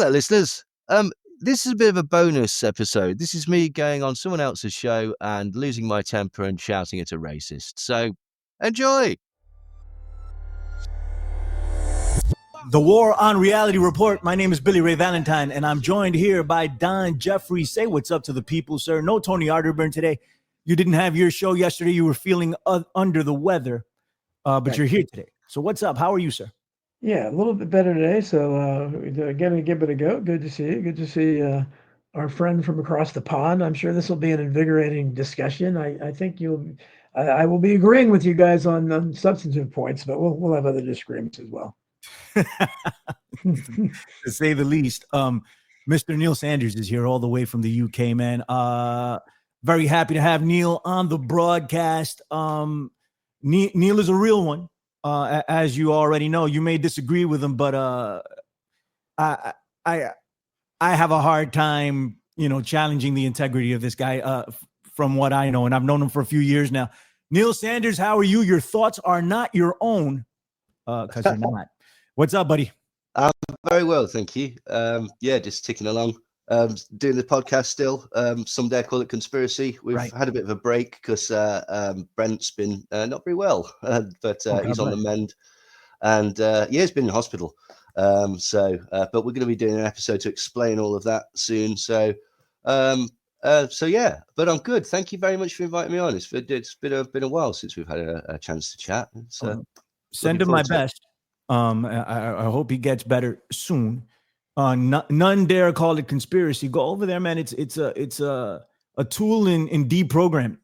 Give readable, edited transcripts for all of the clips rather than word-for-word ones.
Hello, listeners. This is a bit of a bonus episode. This is me going on someone else's show and losing my temper and shouting at a racist. So, enjoy. The War on Reality Report. My name is Billy Ray Valentine, and I'm joined here by Don Jeffrey. Say what's up to the people, sir. No Tony Arterburn today. You didn't have your show yesterday. You were feeling under the weather, but you're here today. So what's up? How are you, sir? Yeah, a little bit better today. So again, give it a go. Good to see you. Good to see our friend from across the pond. I'm sure this will be an invigorating discussion. I think I will be agreeing with you guys on substantive points, but we'll have other disagreements as well. To say the least. Mr. Neil Sanders is here all the way from the UK, man. Very happy to have Neil on the broadcast. Neil is a real one. As you already know, you may disagree with him, but I have a hard time, challenging the integrity of this guy from what I know, and I've known him for a few years now. Neil Sanders, how are you? Your thoughts are not your own, because you're not. What's up, buddy? I'm very well, thank you. Just ticking along. Doing the podcast still. Someday I call it conspiracy. We've had a bit of a break because Brent's been not very well, but he's on the mend, and he's been in hospital. But we're going to be doing an episode to explain all of that soon. But I'm good. Thank you very much for inviting me on. It's been a while since we've had a chance to chat. Send him my best. I hope he gets better soon. None dare call it conspiracy. Go over there, man. It's a tool in deprogramming.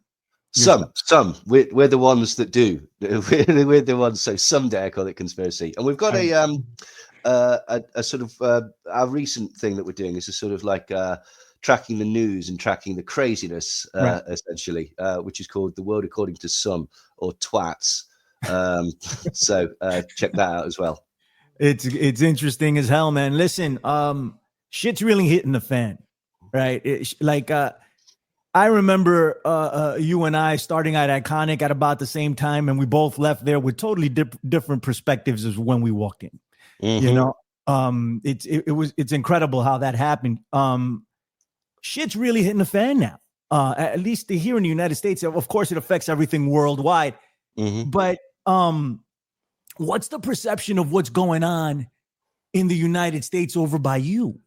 Some we're the ones that do. We're the ones. So someday I call it conspiracy, and we've got a sort of our recent thing that we're doing is a sort of like tracking the news and tracking the craziness, essentially, which is called The World According to Some, or TWATs. So check that out as well. It's interesting as hell, man. Listen, shit's really hitting the fan, right? I remember you and I starting at Iconic at about the same time, and we both left there with totally different perspectives as when we walked in. Mm-hmm. It's incredible how that happened. Shit's really hitting the fan now. At least here in the United States. Of course, it affects everything worldwide. Mm-hmm. But what's the perception of what's going on in the United States over by you?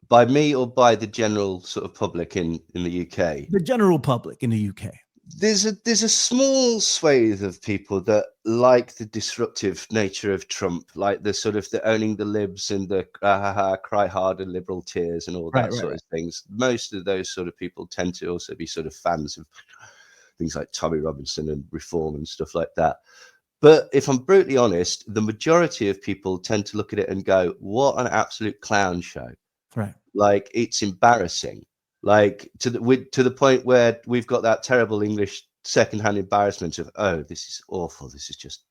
By me or by the general sort of public in the UK? The general public in the UK. There's a small swathe of people that like the disruptive nature of Trump, like the sort of the owning the libs and the cry harder liberal tears and all that sort of things. Most of those sort of people tend to also be sort of fans of things like Tommy Robinson and reform and stuff like that. But if I'm brutally honest, the majority of people tend to look at it and go, what an absolute clown show. Right. Like, it's embarrassing. Like, to the point where we've got that terrible English secondhand embarrassment of, oh, this is awful. This is just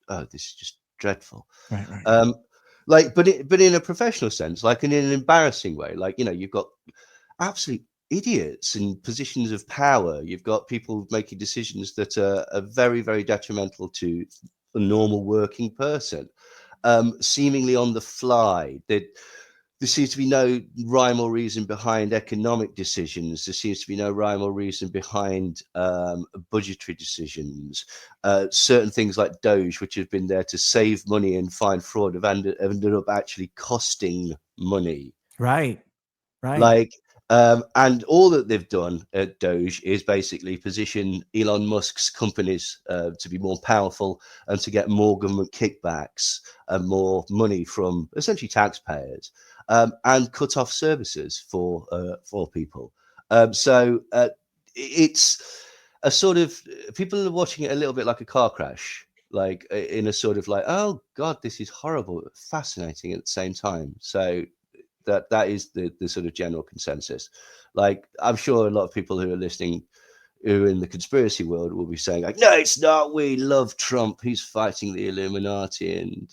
dreadful. Right. But in a professional sense, like in an embarrassing way, like, you've got absolute idiots in positions of power. You've got people making decisions that are very, very detrimental to a normal working person, seemingly on the fly. There seems to be no rhyme or reason behind economic decisions. There seems to be no rhyme or reason behind budgetary decisions. Certain things like Doge, which have been there to save money and find fraud, have ended up actually costing money. Right. And all that they've done at Doge is basically position Elon Musk's companies to be more powerful and to get more government kickbacks and more money from essentially taxpayers, and cut off services for people. It's a sort of, people are watching it a little bit like a car crash, like in a sort of like, oh God, this is horrible, but fascinating at the same time. So that is the sort of general consensus. Like, I'm sure a lot of people who are listening, who are in the conspiracy world, will be saying like, no, it's not. We love Trump. He's fighting the Illuminati and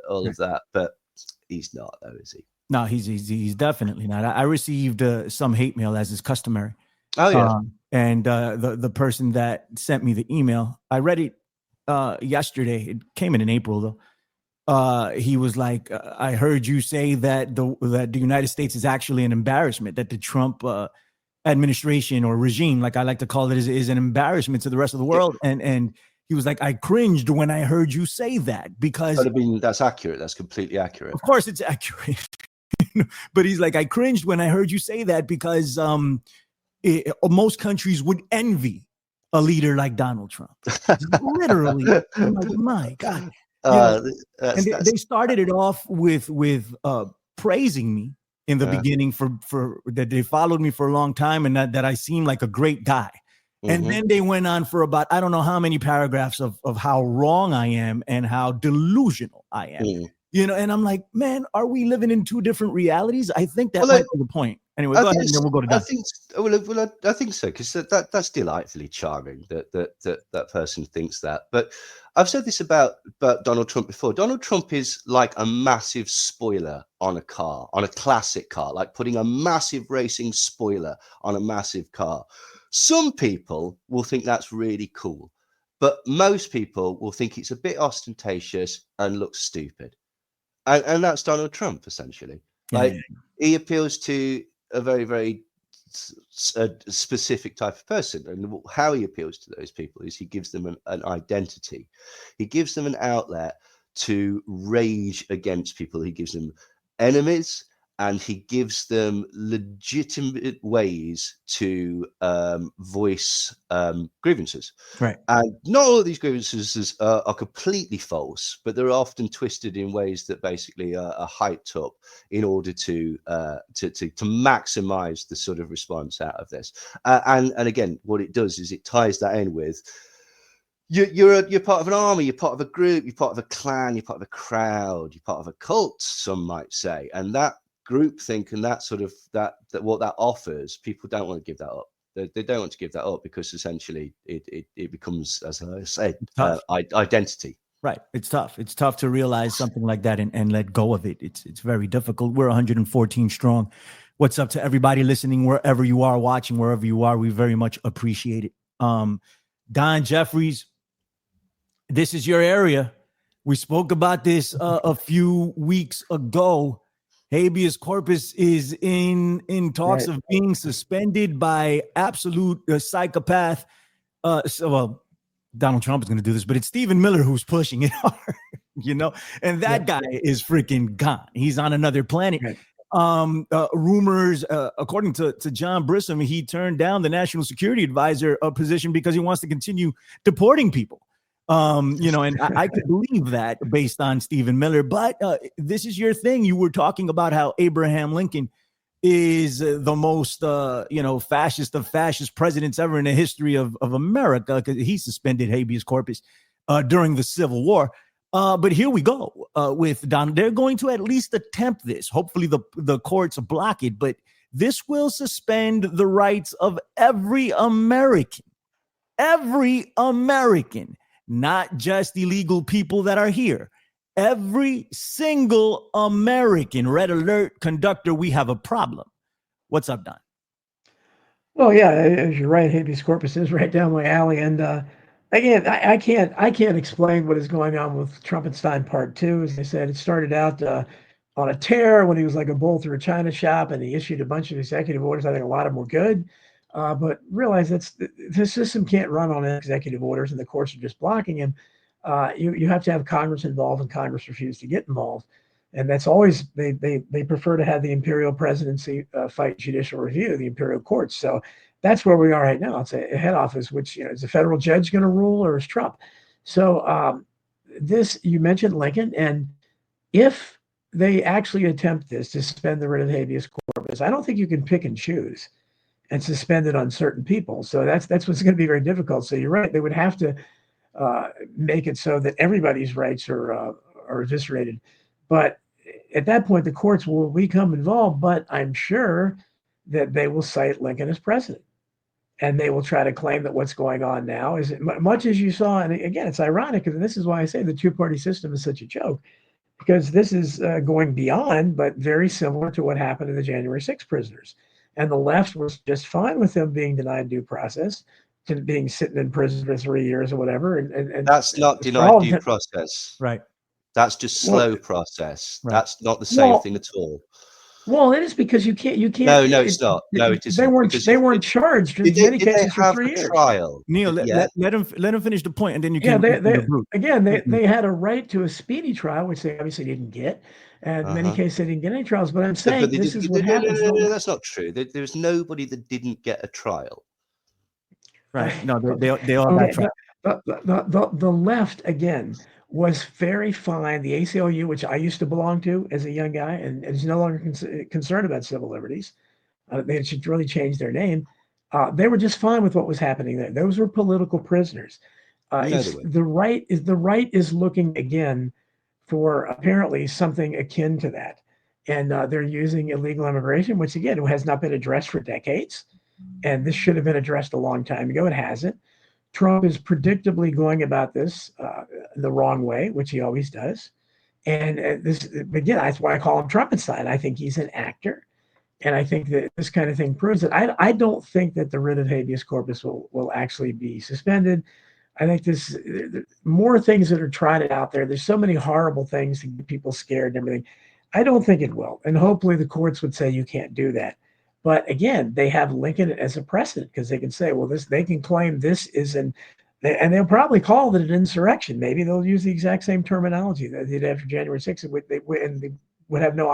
all of that. But he's not, though, is he? No, he's definitely not. I received some hate mail, as is customary. Oh yeah. And the person that sent me the email, I read it yesterday. It came in April though. he was like, I heard you say that the United States is actually an embarrassment, that the Trump administration or regime, like I like to call it, is an embarrassment to the rest of the world. And he was like, I cringed when I heard you say that, because that's accurate. That's completely accurate. Of course it's accurate. But he's like, I cringed when I heard you say that because most countries would envy a leader like Donald Trump. Literally. I'm like, my God. And they started it off with praising me in the beginning for that they followed me for a long time and that I seemed like a great guy. And then they went on for about, I don't know how many paragraphs of how wrong I am and how delusional I am. And I'm like, man, are we living in two different realities? I think that might be the point. Anyway, go ahead and then we'll go to Don. I think so, because that's delightfully charming that person thinks that. But I've said this about Donald Trump before. Donald Trump is like a massive spoiler on a car, on a classic car, like putting a massive racing spoiler on a massive car. Some people will think that's really cool, but most people will think it's a bit ostentatious and looks stupid. And that's Donald Trump, essentially. He appeals to a very, very specific type of person. And how he appeals to those people is he gives them an identity. He gives them an outlet to rage against people. He gives them enemies, and he gives them legitimate ways to voice grievances. Right. And not all of these grievances are completely false, but they're often twisted in ways that basically are hyped up in order to maximize the sort of response out of this. And again, what it does is it ties that in with you're part of an army, you're part of a group, you're part of a clan, you're part of a crowd, you're part of a cult, some might say, and that groupthink and that sort of that what that offers, people don't want to give that up. They don't want to give that up because essentially it becomes, as I said, identity. Right. It's tough. It's tough to realize something like that and let go of it. It's very difficult. We're 114 strong. What's up to everybody listening, wherever you are, watching, wherever you are? We very much appreciate it. Don Jeffries, this is your area. We spoke about this a few weeks ago. Habeas corpus is in talks of being suspended by absolute psychopath. Donald Trump is going to do this, but it's Stephen Miller who's pushing it hard, and that guy is freaking gone. He's on another planet. Right. Rumors, according to John Brissom, he turned down the national security advisor position because he wants to continue deporting people. And I could believe that based on Stephen Miller, but this is your thing. You were talking about how Abraham Lincoln is the most, fascist of fascist presidents ever in the history of America, because he suspended habeas corpus during the Civil War. But here we go with Donald. They're going to at least attempt this. Hopefully the courts block it, but this will suspend the rights of every American, not just illegal people that are here. Every single American. Red alert, conductor, we have a problem. What's up, Don? Well, yeah, as you're right, habeas corpus is right down my alley. And again, I can't explain what is going on with Trumpenstein Part 2. As I said, it started out on a tear when he was like a bull through a china shop, and he issued a bunch of executive orders. I think a lot of them were good. But realize the system can't run on executive orders, and the courts are just blocking him. You have to have Congress involved, and Congress refused to get involved. And that's always, they prefer to have the imperial presidency fight judicial review, the imperial courts. So that's where we are right now. It's a head office, which, is the federal judge going to rule, or is Trump? So you mentioned Lincoln, and if they actually attempt this to suspend the writ of habeas corpus, I don't think you can pick and choose and suspend it on certain people. So that's what's going to be very difficult. So you're right. They would have to make it so that everybody's rights are eviscerated. But at that point, the courts will become involved. But I'm sure that they will cite Lincoln as president. And they will try to claim that what's going on now is much as you saw. And again, it's ironic, and this is why I say the two-party system is such a joke, because this is going beyond, but very similar to what happened to the January 6th prisoners. And the left was just fine with them being denied due process, to being sitting in prison for 3 years or whatever. And that's not denied due process. Right. That's just slow process. Right. That's not the same thing at all. Well, it is because you can't. No, it's not. No, it isn't. They weren't charged in many cases for 3 years. Trial? Neil, let him finish the point, and then you can. They had a right to a speedy trial, which they obviously didn't get. And in many cases, they didn't get any trials. But I'm saying this is what happens. No, that's not true. There's nobody that didn't get a trial. Right. No, they all got trial. The left, again, was very fine. The ACLU, which I used to belong to as a young guy, and is no longer concerned about civil liberties. They should really change their name. They were just fine with what was happening there. Those were political prisoners. The right is looking again for apparently something akin to that, and they're using illegal immigration, which again has not been addressed for decades, and this should have been addressed a long time ago. It hasn't. Trump is predictably going about this the wrong way, which he always does. And this, again, that's why I call him Trumpenstein. I think he's an actor. And I think that this kind of thing proves it. I don't think that the writ of habeas corpus will actually be suspended. I think more things that are trotted out there. There's so many horrible things to get people scared and everything. I don't think it will. And hopefully the courts would say you can't do that. But again, they have Lincoln as a precedent because they can say, well, they can claim this is and they'll probably call it an insurrection. Maybe they'll use the exact same terminology that they did after January 6th, and they would have no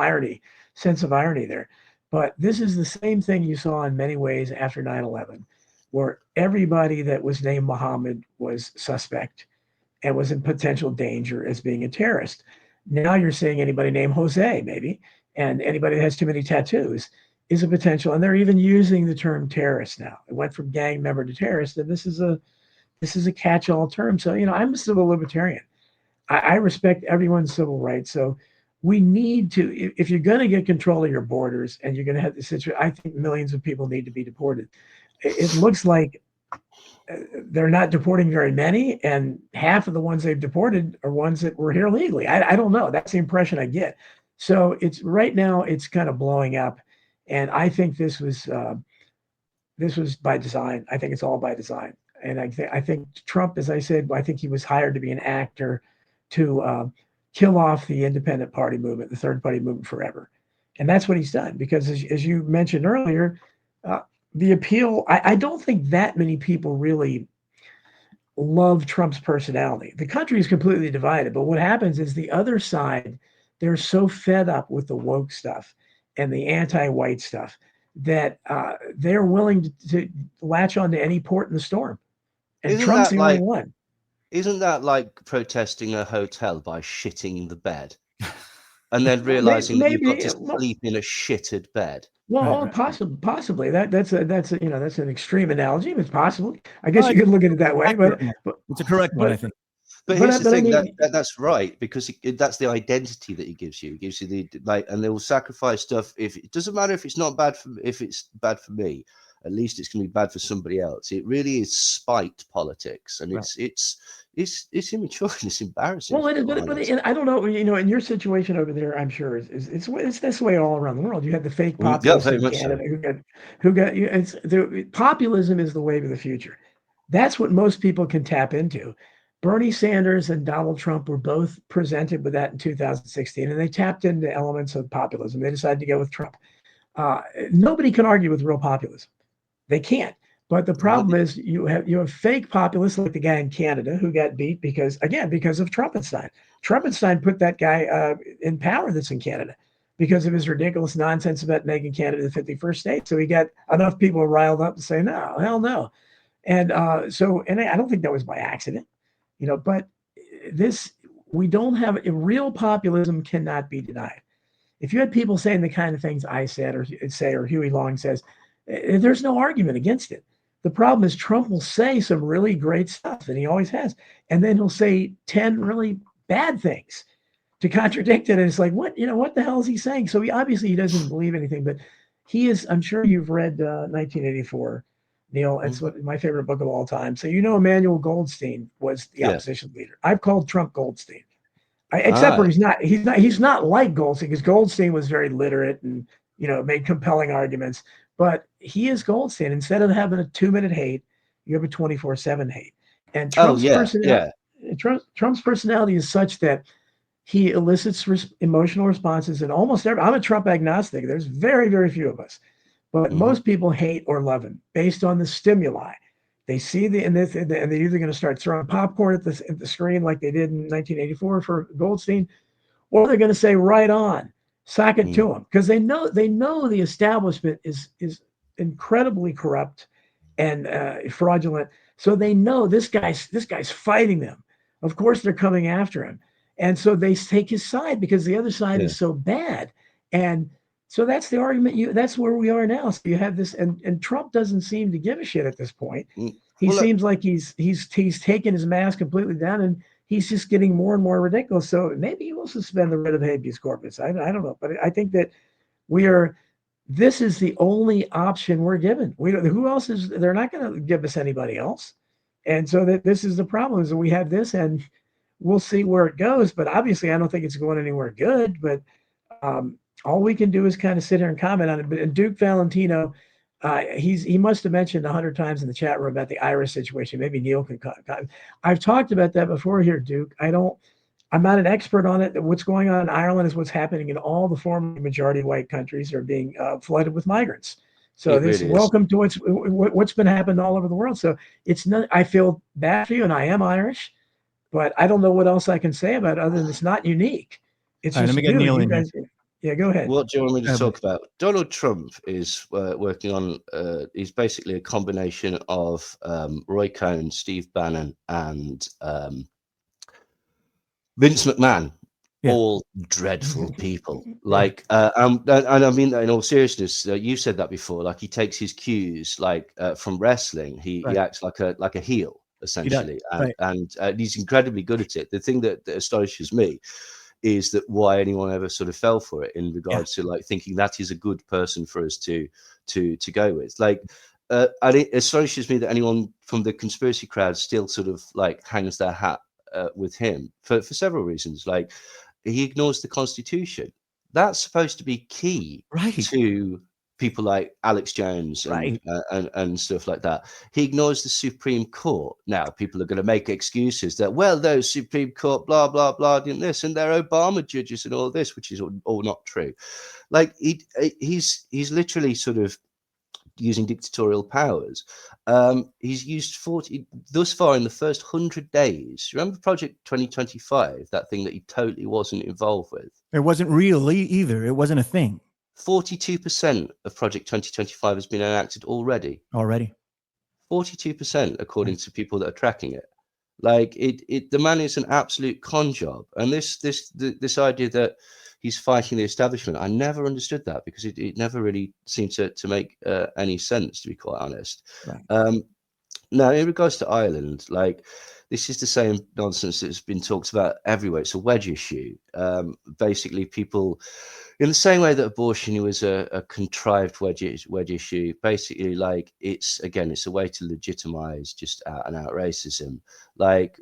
sense of irony there. But this is the same thing you saw in many ways after 9/11, where everybody that was named Muhammad was suspect and was in potential danger as being a terrorist. Now you're seeing anybody named Jose, maybe, and anybody that has too many tattoos is a potential, and they're even using the term terrorist now. It went from gang member to terrorist, and this is a catch-all term. So, I'm a civil libertarian. I respect everyone's civil rights. So we need to, if you're going to get control of your borders and you're going to have the situation, I think millions of people need to be deported. It looks like they're not deporting very many, and half of the ones they've deported are ones that were here legally. I don't know. That's the impression I get. So right now it's kind of blowing up. And I think this was by design. I think it's all by design. And I think Trump, as I said, I think he was hired to be an actor to kill off the independent party movement, the third party movement forever. And that's what he's done. Because as you mentioned earlier, the appeal, I don't think that many people really love Trump's personality. The country is completely divided. But what happens is the other side, they're so fed up with the woke stuff and the anti-white stuff that they're willing to latch on to any port in the storm. And Trump's the only one. Isn't that like protesting a hotel by shitting the bed and then realizing you've got to sleep in a shitted bed? Well, possibly. That's an extreme analogy. It's possible. I guess you could look at it that way, but it's a correct one, I think. But here's the thing, that's right, because that's the identity that he gives you. He gives you and they will sacrifice stuff. If it doesn't matter if it's not bad if it's bad for me, at least it's going to be bad for somebody else. It really is spite politics, and it's immature and it's embarrassing. But I don't know. In your situation over there, I'm sure it's this way all around the world. You had the fake populists in Canada who got populism is the wave of the future. That's what most people can tap into. Bernie Sanders and Donald Trump were both presented with that in 2016, and they tapped into elements of populism. They decided to go with Trump. Nobody can argue with real populism. They can't. But the problem is you have fake populists like the guy in Canada who got beat because of Trumpenstein. Trumpenstein put that guy in power that's in Canada because of his ridiculous nonsense about making Canada the 51st state. So he got enough people riled up to say, no, hell no. And I don't think that was by accident. But we don't have real populism cannot be denied. If you had people saying the kind of things I said or Huey Long says, there's no argument against it. The problem is Trump will say some really great stuff, and he always has, and then he'll say 10 really bad things to contradict it. And it's like, what the hell is he saying? So he doesn't believe anything, but he is. I'm sure you've read 1984. Neil, it's my favorite book of all time. So Emmanuel Goldstein was the opposition leader. I've called Trump Goldstein, except for he's not like Goldstein, because Goldstein was very literate and made compelling arguments. But he is Goldstein. Instead of having a 2-minute hate, you have a 24/7 hate. And Trump's personality is such that he elicits emotional responses in almost every. I'm a Trump agnostic. There's very, very few of us, but most people hate or love him based on the stimuli. They see and they're either going to start throwing popcorn at the screen like they did in 1984 for Goldstein, or they're going to say, "Right on, sock it to him," because they know the establishment is incredibly corrupt and fraudulent. So they know this guy's fighting them. Of course, they're coming after him, and so they take his side because the other side is so bad. And so that's the argument. That's where we are now. So you have this, and Trump doesn't seem to give a shit at this point. He seems like he's taken his mask completely down, and he's just getting more and more ridiculous. So maybe he will suspend the writ of habeas corpus. I don't know, but I think that this is the only option we're given. Who else is? They're not going to give us anybody else, and so this is the problem. Is that we have this, and we'll see where it goes. But obviously, I don't think it's going anywhere good. But all we can do is kind of sit here and comment on it. But Duke Valentino, he must have mentioned 100 times in the chat room about the Irish situation. Maybe Neil can. I've talked about that before here, Duke. I'm not an expert on it. What's going on in Ireland is what's happening in all the former majority white countries are being flooded with migrants. So this really welcome to what's been happening all over the world. So it's not. I feel bad for you, and I am Irish, but I don't know what else I can say about it other than it's not unique. It's just let me get Neil in here. Yeah, go ahead. What do you want me to talk about? Donald Trump is working on. He's basically a combination of Roy Cohn, Steve Bannon, and Vince McMahon, all dreadful people. Like, and I mean that in all seriousness. You said that before. Like, he takes his cues, like from wrestling. He acts like a heel essentially, and he's incredibly good at it. The thing that astonishes me is that why anyone ever sort of fell for it in regards to like thinking that is a good person for us to go with. Like, and it astonishes me that anyone from the conspiracy crowd still sort of like hangs their hat with him for several reasons. Like, he ignores the Constitution. That's supposed to be key to people like Alex Jones and stuff like that. He ignores the Supreme Court. Now, people are going to make excuses that, well, those Supreme Court, blah, blah, blah, didn't this, and they're Obama judges and all this, which is all not true. Like, he's literally sort of using dictatorial powers. He's used 40 thus far in the first 100 days. Remember Project 2025, that thing that he totally wasn't involved with? It wasn't real either. It wasn't a thing. 42% of Project 2025 has been enacted already. 42%, according to people that are tracking it. Like, the man is an absolute con job. And this idea that he's fighting the establishment, I never understood that, because it never really seemed to make any sense, to be quite honest. Now, in regards to Ireland, like, this is the same nonsense that's been talked about everywhere. It's a wedge issue. Basically, people, in the same way that abortion was a contrived wedge issue, basically, like, it's a way to legitimize just out and out racism. Like,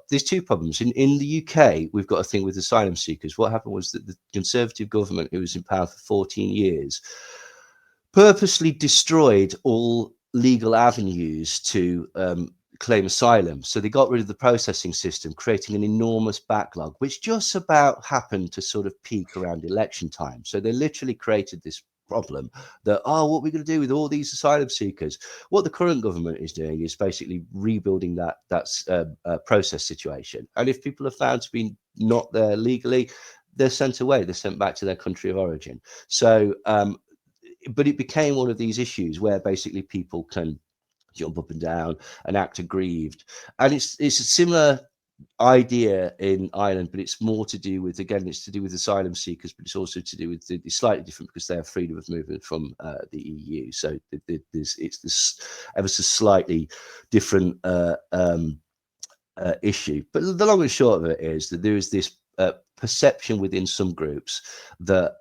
there's two problems. In the UK, we've got a thing with asylum seekers. What happened was that the Conservative government, who was in power for 14 years, purposely destroyed all legal avenues to claim asylum. So they got rid of the processing system, creating an enormous backlog, which just about happened to sort of peak around election time. So they literally created this problem that, what are we going to do with all these asylum seekers? What the current government is doing is basically rebuilding that process situation. And if people are found to be not there legally, they're sent away. They're sent back to their country of origin. So, but it became one of these issues where basically people can jump up and down and act aggrieved. And it's a similar idea in Ireland, but it's more to do with, it's to do with asylum seekers, but it's also to do with, it's slightly different because they have freedom of movement from the EU. So it's this ever so slightly different issue. But the long and short of it is that there is this perception within some groups that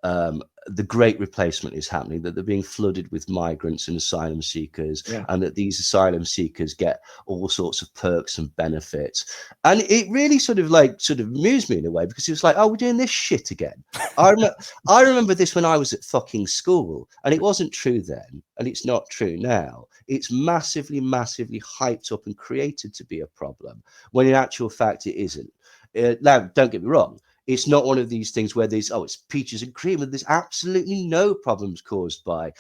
the great replacement is happening, that they're being flooded with migrants and asylum seekers, and that these asylum seekers get all sorts of perks and benefits. And it really sort of amused me in a way, because it was like, we're doing this shit again. I remember this when I was at fucking school, and it wasn't true then, and it's not true now. It's massively, massively hyped up and created to be a problem, when in actual fact it isn't. Now, don't get me wrong. It's not one of these things where it's peaches and cream, and there's absolutely no problems caused by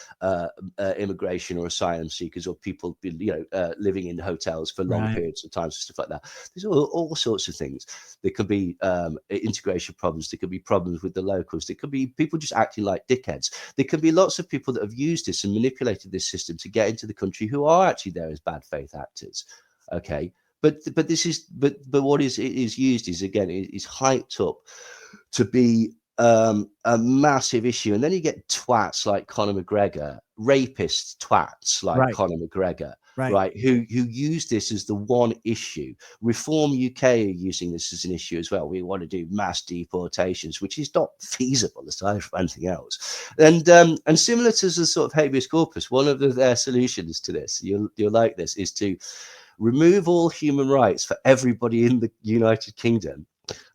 immigration or asylum seekers or people, living in hotels for long periods of time and stuff like that. There's all sorts of things. There could be integration problems. There could be problems with the locals. There could be people just acting like dickheads. There can be lots of people that have used this and manipulated this system to get into the country who are actually there as bad faith actors. Okay. But what is used is, again, is hyped up to be a massive issue, and then you get twats like Conor McGregor, rapist twats like Conor McGregor, right? Who use this as the one issue. Reform UK are using this as an issue as well. We want to do mass deportations, which is not feasible aside from anything else. And similar to the sort of habeas corpus, one of their solutions to this, you'll like this, is to remove all human rights for everybody in the United Kingdom,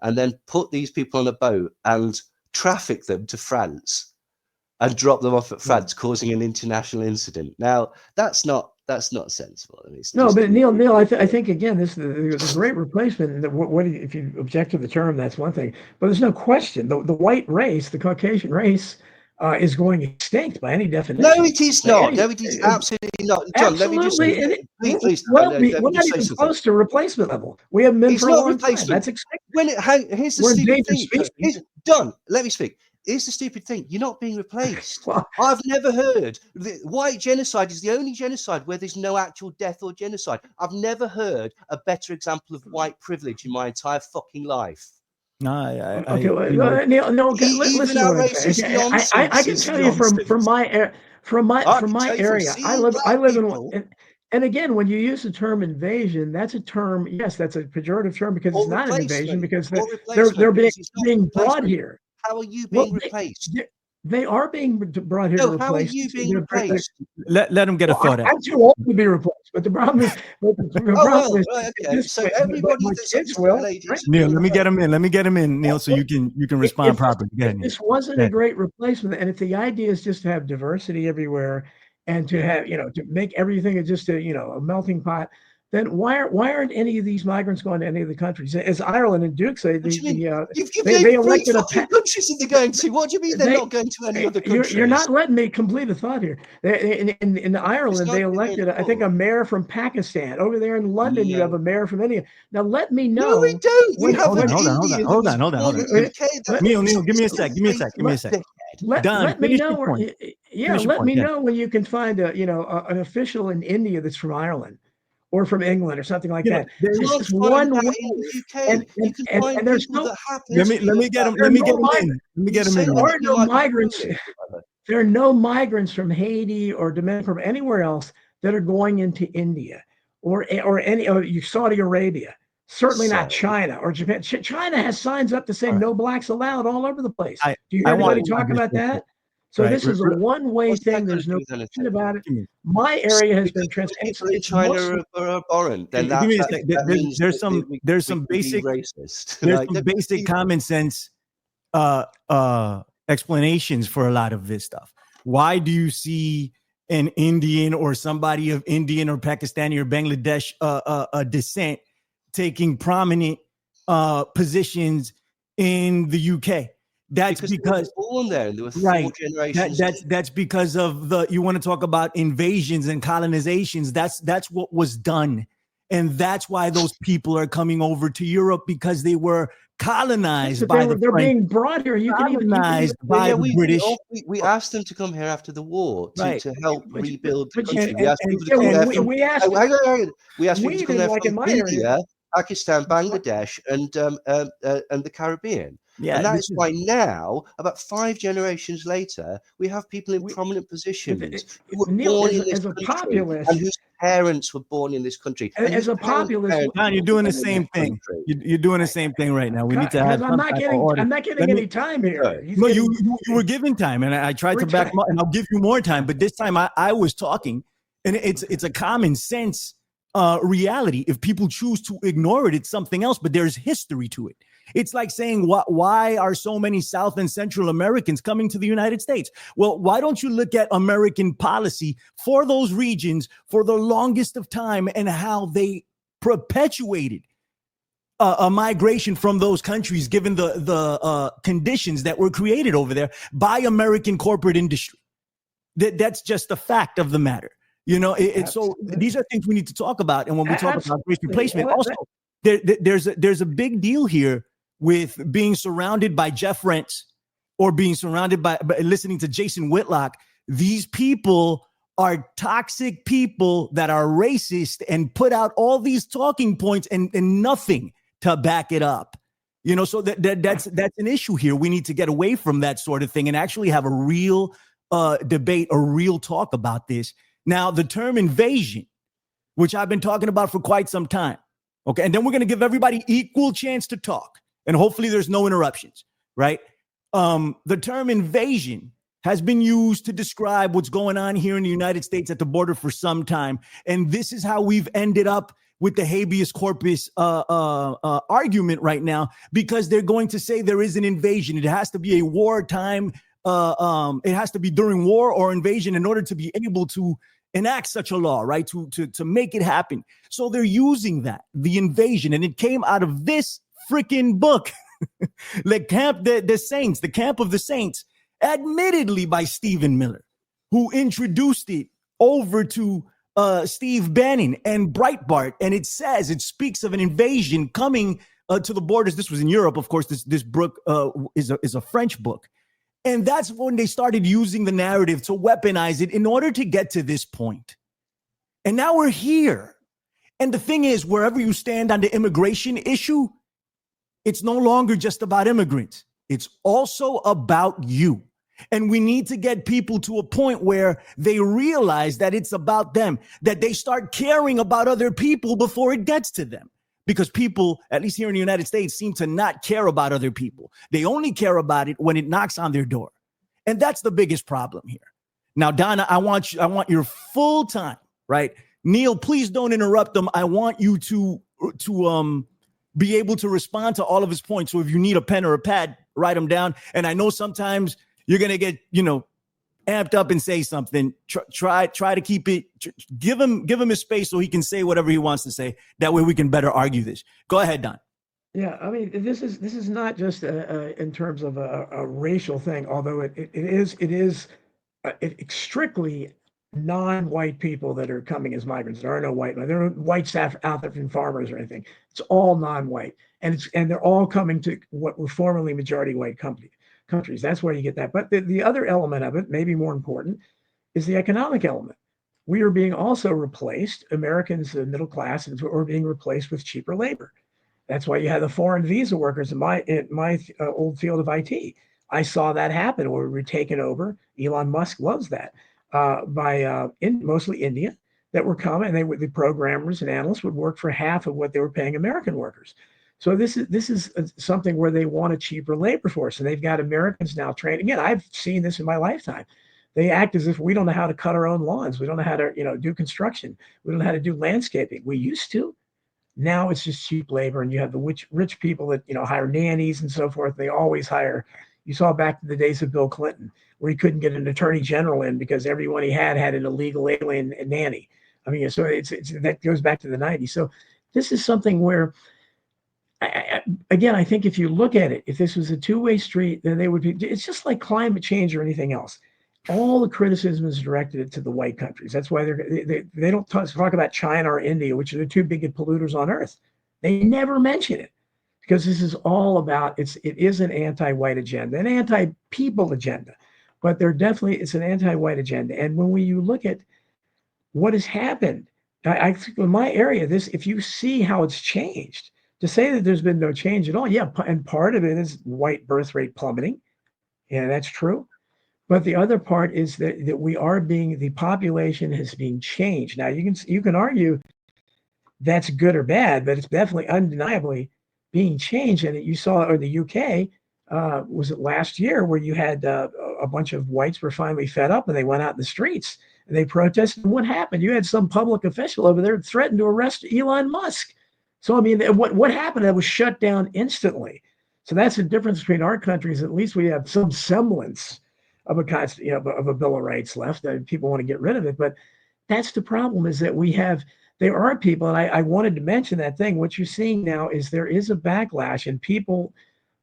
and then put these people on a boat and traffic them to France and drop them off at France, causing an international incident. Now, that's not sensible. I mean, but Neil, I think again, this is a great replacement. What if you object to the term? That's one thing, but there's no question the white race, the Caucasian race, is going extinct by any definition. No, it is not. No, it is absolutely not. John, absolutely. let me just please. We're not even close to replacement level. We haven't been for a long time. That's expected. Here's the stupid thing. John, let me speak. Here's the stupid thing. You're not being replaced. I've never heard. White genocide is the only genocide where there's no actual death or genocide. I've never heard a better example of white privilege in my entire fucking life. No, Neil, listen to what I can tell you from my area. I live in, and again, when you use the term invasion, that's a term. Yes, that's a pejorative term because it's not an invasion, because they're being brought here. How are you being replaced? They are being brought here. No, how are you being replaced? Let them get a thought out. I'm too old to be replaced, but the problem is. Okay. So everybody that's will. Neil, let me get him in, Neil, so you can respond properly. This wasn't a great replacement, and if the idea is just to have diversity everywhere and to have to make everything just a melting pot, then why aren't any of these migrants going to any of the countries? As Ireland and Duke say, they elected countries that they're going to. What do you mean they're not going to any other countries? You're not letting me complete a thought here. In Ireland, they elected, I think, a mayor from Pakistan. Over there in London, you have a mayor from India. Now, let me know. No, we don't. Hold on. Neil, give me a sec. Let me know. Let me know when you can find an official in India that's from Ireland or from England or something like that. There's just one way in the UK. And there's no. Let me get him in. There are no migrants. There are no migrants from Haiti or Dominican, from anywhere else that are going into India or Saudi Arabia. Certainly not China or Japan. China has signs up to say no blacks allowed all over the place. Do you hear anybody talk about that? So this is a one-way thing. There's no question about it. My area has been transparent. China or abhorrent. Then there's some basic common sense explanations for a lot of this stuff. Why do you see an Indian or somebody of Indian or Pakistani or Bangladesh descent taking prominent positions in the UK? That's because born there. There were 4 generations. That's because of you want to talk about invasions and colonizations. That's what was done, and that's why those people are coming over to Europe, because they were colonized by the French. They're being brought here. Colonized by the British. We asked them to come here after the war to help rebuild the country. We asked them to come there from India, Pakistan, Bangladesh, and the Caribbean. Yeah, and that is why now, about 5 generations later, we have people in prominent positions who were born in this country and whose parents were born in this country. As a populist, John, you're doing the same thing. You're doing the same thing right now. We need to have. I'm not getting any time here. No, you were given time, and I tried to back, and I'll give you more time. But this time, I was talking, and it's a common sense reality. If people choose to ignore it, it's something else. But there's history to it. It's like saying, why are so many South and Central Americans coming to the United States? Well, why don't you look at American policy for those regions for the longest of time and how they perpetuated a migration from those countries, given the conditions that were created over there by American corporate industry. That's just the fact of the matter. You know, so these are things we need to talk about. And when we talk about race replacement, also there's a big deal here with being surrounded by Jeff Rents or being surrounded by listening to Jason Whitlock. These people are toxic people that are racist and put out all these talking points and nothing to back it up. You know, so that's an issue here. We need to get away from that sort of thing and actually have a real debate, a real talk about this. Now, the term invasion, which I've been talking about for quite some time. Okay. And then we're going to give everybody equal chance to talk. And hopefully there's no interruptions, right? The term invasion has been used to describe what's going on here in the United States at the border for some time. And this is how we've ended up with the habeas corpus argument right now, because they're going to say there is an invasion. It has to be a wartime. It has to be during war or invasion in order to be able to enact such a law, right? To make it happen. So they're using that, the invasion, and it came out of this freaking book, the Camp of the Saints, admittedly by Stephen Miller, who introduced it over to Steve Bannon and Breitbart, and it speaks of an invasion coming to the borders. This was in Europe, of course. This book is a French book. And that's when they started using the narrative to weaponize it in order to get to this point. And now we're here. And the thing is, wherever you stand on the immigration issue, it's no longer just about immigrants. It's also about you. And we need to get people to a point where they realize that it's about them, that they start caring about other people before it gets to them. Because people, at least here in the United States, seem to not care about other people. They only care about it when it knocks on their door. And that's the biggest problem here. Now, Donna, I want your full time, right? Neil, please don't interrupt them. I want you to be able to respond to all of his points. So if you need a pen or a pad, write them down. And I know sometimes you're going to get, amped up and say something. Try to keep it. Give him his space so he can say whatever he wants to say. That way we can better argue this. Go ahead, Don. Yeah, I mean, this is not just in terms of a racial thing, although it is strictly non-white people that are coming as migrants. There are no white, there are no white South African farmers or anything. It's all non-white, and they're all coming to what were formerly majority white countries. That's where you get that. But the other element of it, maybe more important, is the economic element. We are being also replaced, Americans, the middle class, are being replaced with cheaper labor. That's why you have the foreign visa workers in my old field of IT. I saw that happen where we were taken over. Elon Musk loves that by mostly India that were coming, and the programmers and analysts would work for half of what they were paying American workers. So this is something where they want a cheaper labor force, and they've got Americans now trained. Again, I've seen this in my lifetime. They act as if we don't know how to cut our own lawns. We don't know how to do construction. We don't know how to do landscaping. We used to. Now it's just cheap labor, and you have the rich people that hire nannies and so forth. They always hire. You saw back to the days of Bill Clinton, where he couldn't get an attorney general in because everyone he had an illegal alien nanny. I mean, so it's that goes back to the 90s. So this is something where, I think if you look at it, if this was a two-way street, then they would be. It's just like climate change or anything else. All the criticism is directed to the white countries. That's why they don't talk about China or India, which are the two biggest polluters on earth. They never mention it because this is all about it is an anti-white agenda, an anti-people agenda, but it's an anti-white agenda. And when you look at what has happened, I think in my area, if you see how it's changed, to say that there's been no change at all, yeah, and part of it is white birth rate plummeting. Yeah, that's true. But the other part is that the population is being changed. Now you can argue that's good or bad, but it's definitely undeniably being changed. And you saw in the UK, was it last year, where you had a bunch of whites were finally fed up and they went out in the streets and they protested. And what happened? You had some public official over there threatened to arrest Elon Musk. So I mean, what happened? That was shut down instantly. So that's the difference between our countries. At least we have some semblance of a Bill of Rights left. People want to get rid of it, but that's the problem, is that we have there are people, and I wanted to mention that thing. What you're seeing now is there is a backlash, and people,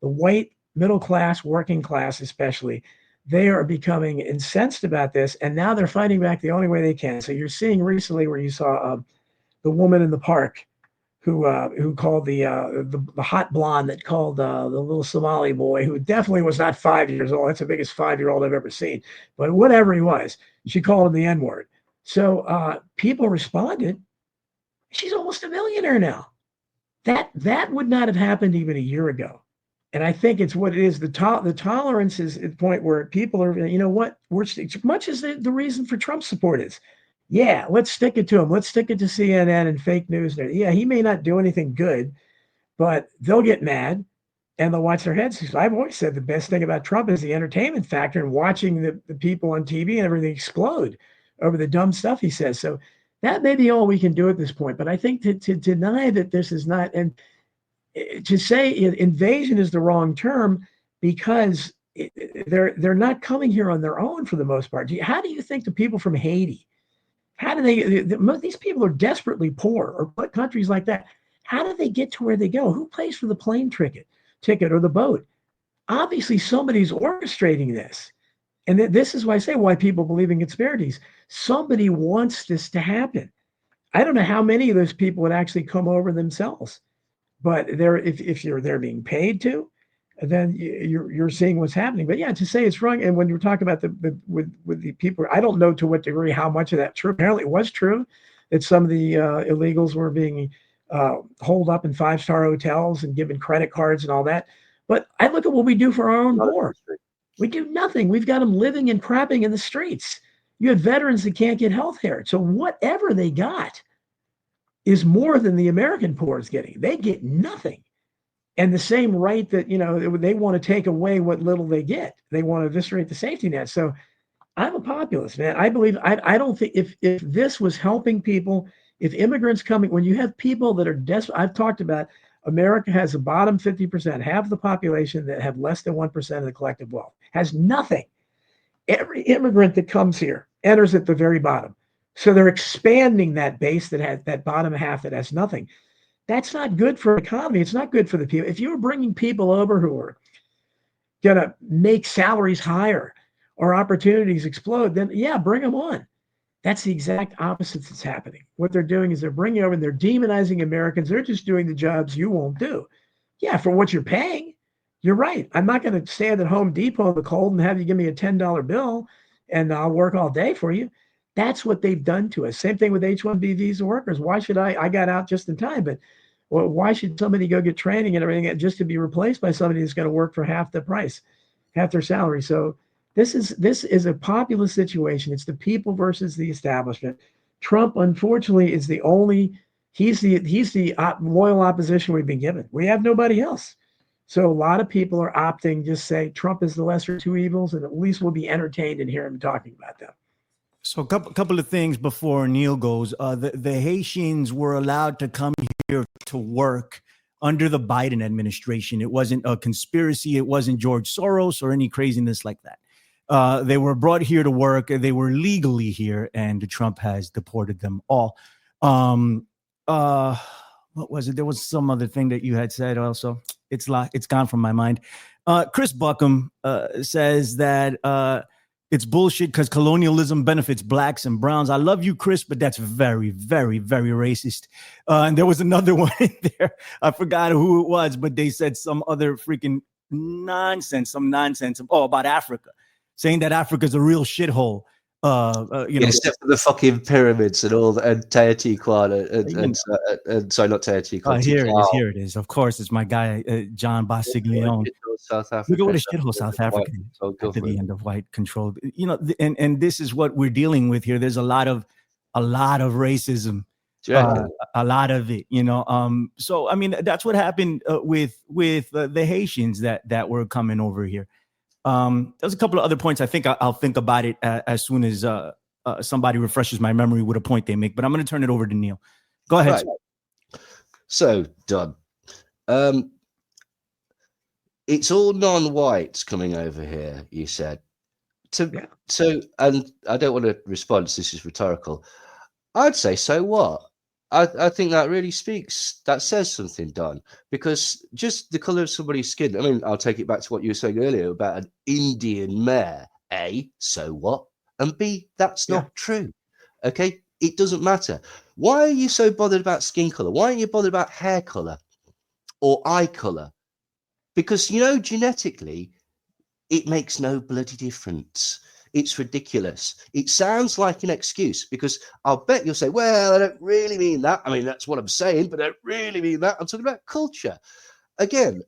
the white middle class, working class especially, they are becoming incensed about this, and now they're fighting back the only way they can. So you're seeing recently where you saw the woman in the park who called the hot blonde that called the little Somali boy, who definitely was not 5 years old. That's the biggest 5-year-old I've ever seen. But whatever he was, she called him the N-word. So people responded. She's almost a millionaire now. That would not have happened even a year ago. And I think it's what it is. The tolerance is at the point where people are, you know what, as much as the reason for Trump support is, yeah, let's stick it to him. Let's stick it to CNN and fake news. Yeah, he may not do anything good, but they'll get mad and they'll watch their heads. I've always said the best thing about Trump is the entertainment factor and watching the people on TV and everything explode over the dumb stuff he says. So that may be all we can do at this point. But I think to deny that this is not, and to say invasion is the wrong term, because they're not coming here on their own for the most part. How do you think the people from Haiti, how do these people are desperately poor, or countries like that, how do they get to where they go? Who pays for the plane ticket or the boat? Obviously somebody's orchestrating this. And this is why I say why people believe in conspiracies. Somebody wants this to happen. I don't know how many of those people would actually come over themselves, but if they're being paid to, then you're seeing what's happening. But yeah, to say it's wrong. And when you talk about with the people, I don't know to what degree how much of that true. Apparently, it was true that some of the illegals were being holed up in 5-star hotels and given credit cards and all that. But I look at what we do for our own poor. We do nothing. We've got them living and crapping in the streets. You have veterans that can't get health care. So whatever they got is more than the American poor is getting. They get nothing. And the same right that, they want to take away what little they get. They want to eviscerate the safety net. So I'm a populist, man. I believe, I don't think if this was helping people, if immigrants coming, when you have people that are desperate, I've talked about America has the bottom 50%, half the population that have less than 1% of the collective wealth, has nothing. Every immigrant that comes here enters at the very bottom. So they're expanding that base that has that bottom half that has nothing. That's not good for the economy. It's not good for the people. If you were bringing people over who are going to make salaries higher or opportunities explode, then yeah, bring them on. That's the exact opposite that's happening. What they're doing is they're bringing over and they're demonizing Americans. They're just doing the jobs you won't do. Yeah, for what you're paying, you're right. I'm not going to stand at Home Depot in the cold and have you give me a $10 bill and I'll work all day for you. That's what they've done to us. Same thing with H-1B visa workers. Why should I got out just in time, but why should somebody go get training and everything just to be replaced by somebody who's going to work for half the price, half their salary? So this is a populist situation. It's the people versus the establishment. Trump, unfortunately, is he's the loyal opposition we've been given. We have nobody else. So a lot of people are opting just say Trump is the lesser of two evils, and at least we'll be entertained and hear him talking about them. So a couple of things before Neil goes. The Haitians were allowed to come here to work under the Biden administration. It wasn't a conspiracy. It wasn't George Soros or any craziness like that. They were brought here to work. They were legally here, and Trump has deported them all. What was it? There was some other thing that you had said also. It's gone from my mind. Chris Buckham says that it's bullshit because colonialism benefits blacks and browns. I love you, Chris, but that's very, very, very racist. And there was another one in there. I forgot who it was, but they said some other freaking nonsense about Africa, saying that Africa is a real shithole. Except for the fucking pyramids and all, and Teotihuacan, and sorry, not Teotihuacan. Here it is. Of course, it's my guy John Basiglione. South Africa. We go to shithole South Africa to the end of white control. And this is what we're dealing with here. There's a lot of racism, a lot of it. So I mean, that's what happened with the Haitians that were coming over here. There's a couple of other points. I think I'll think about it as soon as somebody refreshes my memory with a point they make. But I'm going to turn it over to Neil. Go ahead. Right. So, Don, it's all non-whites coming over here, you said. So, and I don't want to respond. This is rhetorical. I'd say, so what? I think that really speaks, that says something, Don, because just the color of somebody's skin. I mean, I'll take it back to what you were saying earlier about an Indian mayor. A, so what? And B, that's not true. Okay, it doesn't matter. Why are you so bothered about skin color? Why aren't you bothered about hair color or eye color? Because, you know, genetically, it makes no bloody difference. It's ridiculous. It sounds like an excuse, because I'll bet you'll say, well, I don't really mean that. I mean, that's what I'm saying, but I don't really mean that. I'm talking about culture. Again,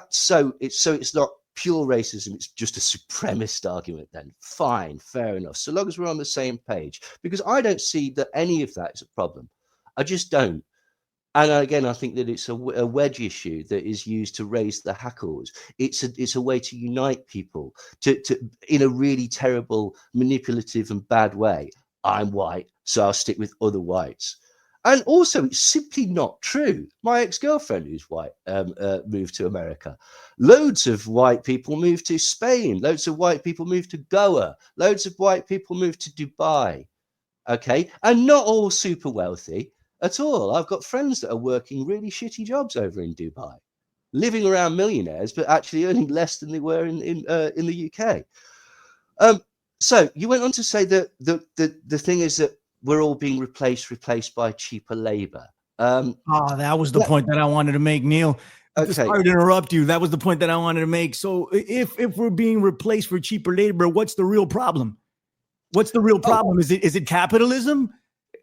so it's not pure racism. It's just a supremacist argument then. Fine, fair enough. So long as we're on the same page, because I don't see that any of that is a problem. I just don't. And again, I think that it's a wedge issue that is used to raise the hackles. It's a way to unite people to in a really terrible, manipulative and bad way. I'm white, so I'll stick with other whites. And also, it's simply not true. My ex-girlfriend, who's white, moved to America. Loads of white people moved to Spain. Loads of white people moved to Goa. Loads of white people moved to Dubai. Okay, and not all super wealthy at all. I've got friends that are working really shitty jobs over in Dubai, living around millionaires, but actually earning less than they were in the UK. So you went on to say that the thing is that we're all being replaced by cheaper labor. That was the point that I wanted to make, Neil. Okay. Sorry to interrupt you. That was the point that I wanted to make. So if we're being replaced for cheaper labor, what's the real problem? What's the real problem? Is it capitalism?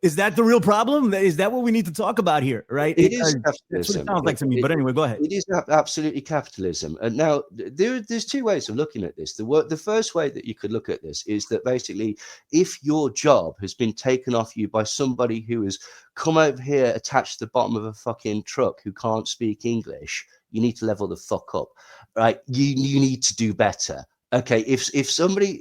Is that the real problem? Is that what we need to talk about here? Right? It is capitalism. That's what it sounds like to me. But anyway, go ahead. It is absolutely capitalism. And now there's two ways of looking at this. The first way that you could look at this is that basically, if your job has been taken off you by somebody who has come over here attached to the bottom of a fucking truck who can't speak English, you need to level the fuck up, right? You need to do better. Okay, if somebody,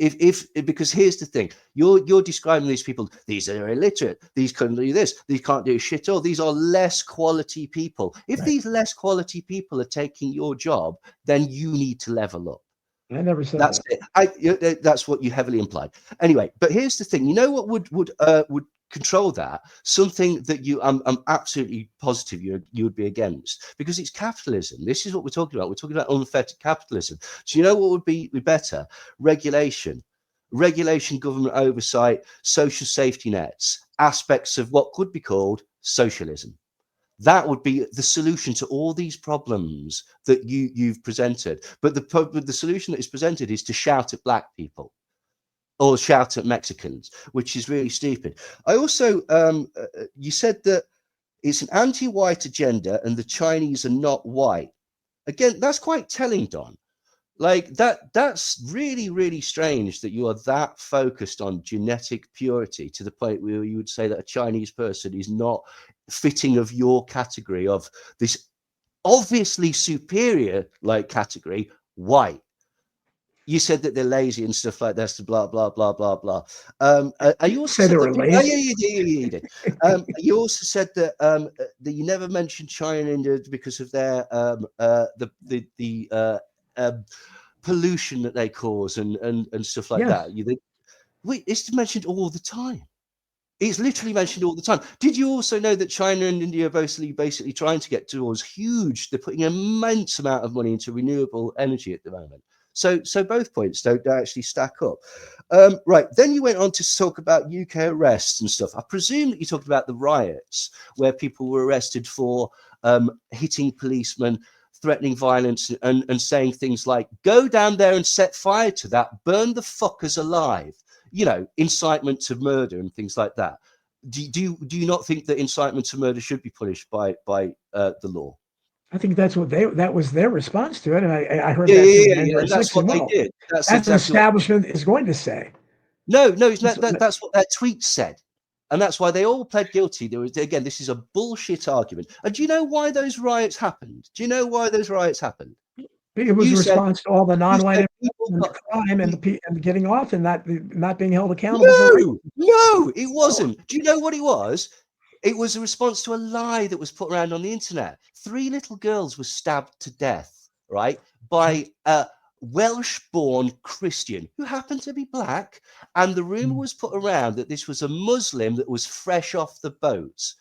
because here's the thing, you're describing these people, these are illiterate, these couldn't do this, these can't do shit all, these are less quality people. If these less quality people are taking your job, then you need to level up. I never said that's that. That's what you heavily implied. Anyway, but here's the thing, you know what would control that? Something that I'm absolutely positive you would be against, because it's capitalism. This is what we're talking about. We're talking about unfettered capitalism. So you know what would be better? Regulation, government oversight, social safety nets, aspects of what could be called socialism. That would be the solution to all these problems that you've presented. But the solution that is presented is to shout at black people or shout at Mexicans, which is really stupid. I also, you said that it's an anti-white agenda and the Chinese are not white. Again, that's quite telling, Don. Like that's really, really strange that you are that focused on genetic purity to the point where you would say that a Chinese person is not fitting of your category of this obviously superior like category, white. You said that they're lazy and stuff like that, blah, blah, blah, blah, blah. You also said they were lazy? You did. You also said that that you never mentioned China and India because of their pollution that they cause and stuff like that. You think, wait, it's mentioned all the time. It's literally mentioned all the time. Did you also know that China and India are basically trying to get towards huge? They're putting an immense amount of money into renewable energy at the moment. So both points don't actually stack up. Right. Then you went on to talk about UK arrests and stuff. I presume that you talked about the riots where people were arrested for hitting policemen, threatening violence, and saying things like, go down there and set fire to that, burn the fuckers alive. You know, incitement to murder and things like that. Do you not think that incitement to murder should be punished by the law? I think that was their response to it, and I heard that. That's what they did. That's exactly the establishment is going to say. No, it's not. That's what their tweet said, and that's why they all pled guilty. There was, again, this is a bullshit argument. And do you know why those riots happened? It was a response to all the non-white crime and getting off and not being held accountable. No, it wasn't. Do you know what it was? It was a response to a lie that was put around on the internet. 3 little girls were stabbed to death, right, by a Welsh-born Christian who happened to be black. And the rumor was put around that this was a Muslim that was fresh off the boat.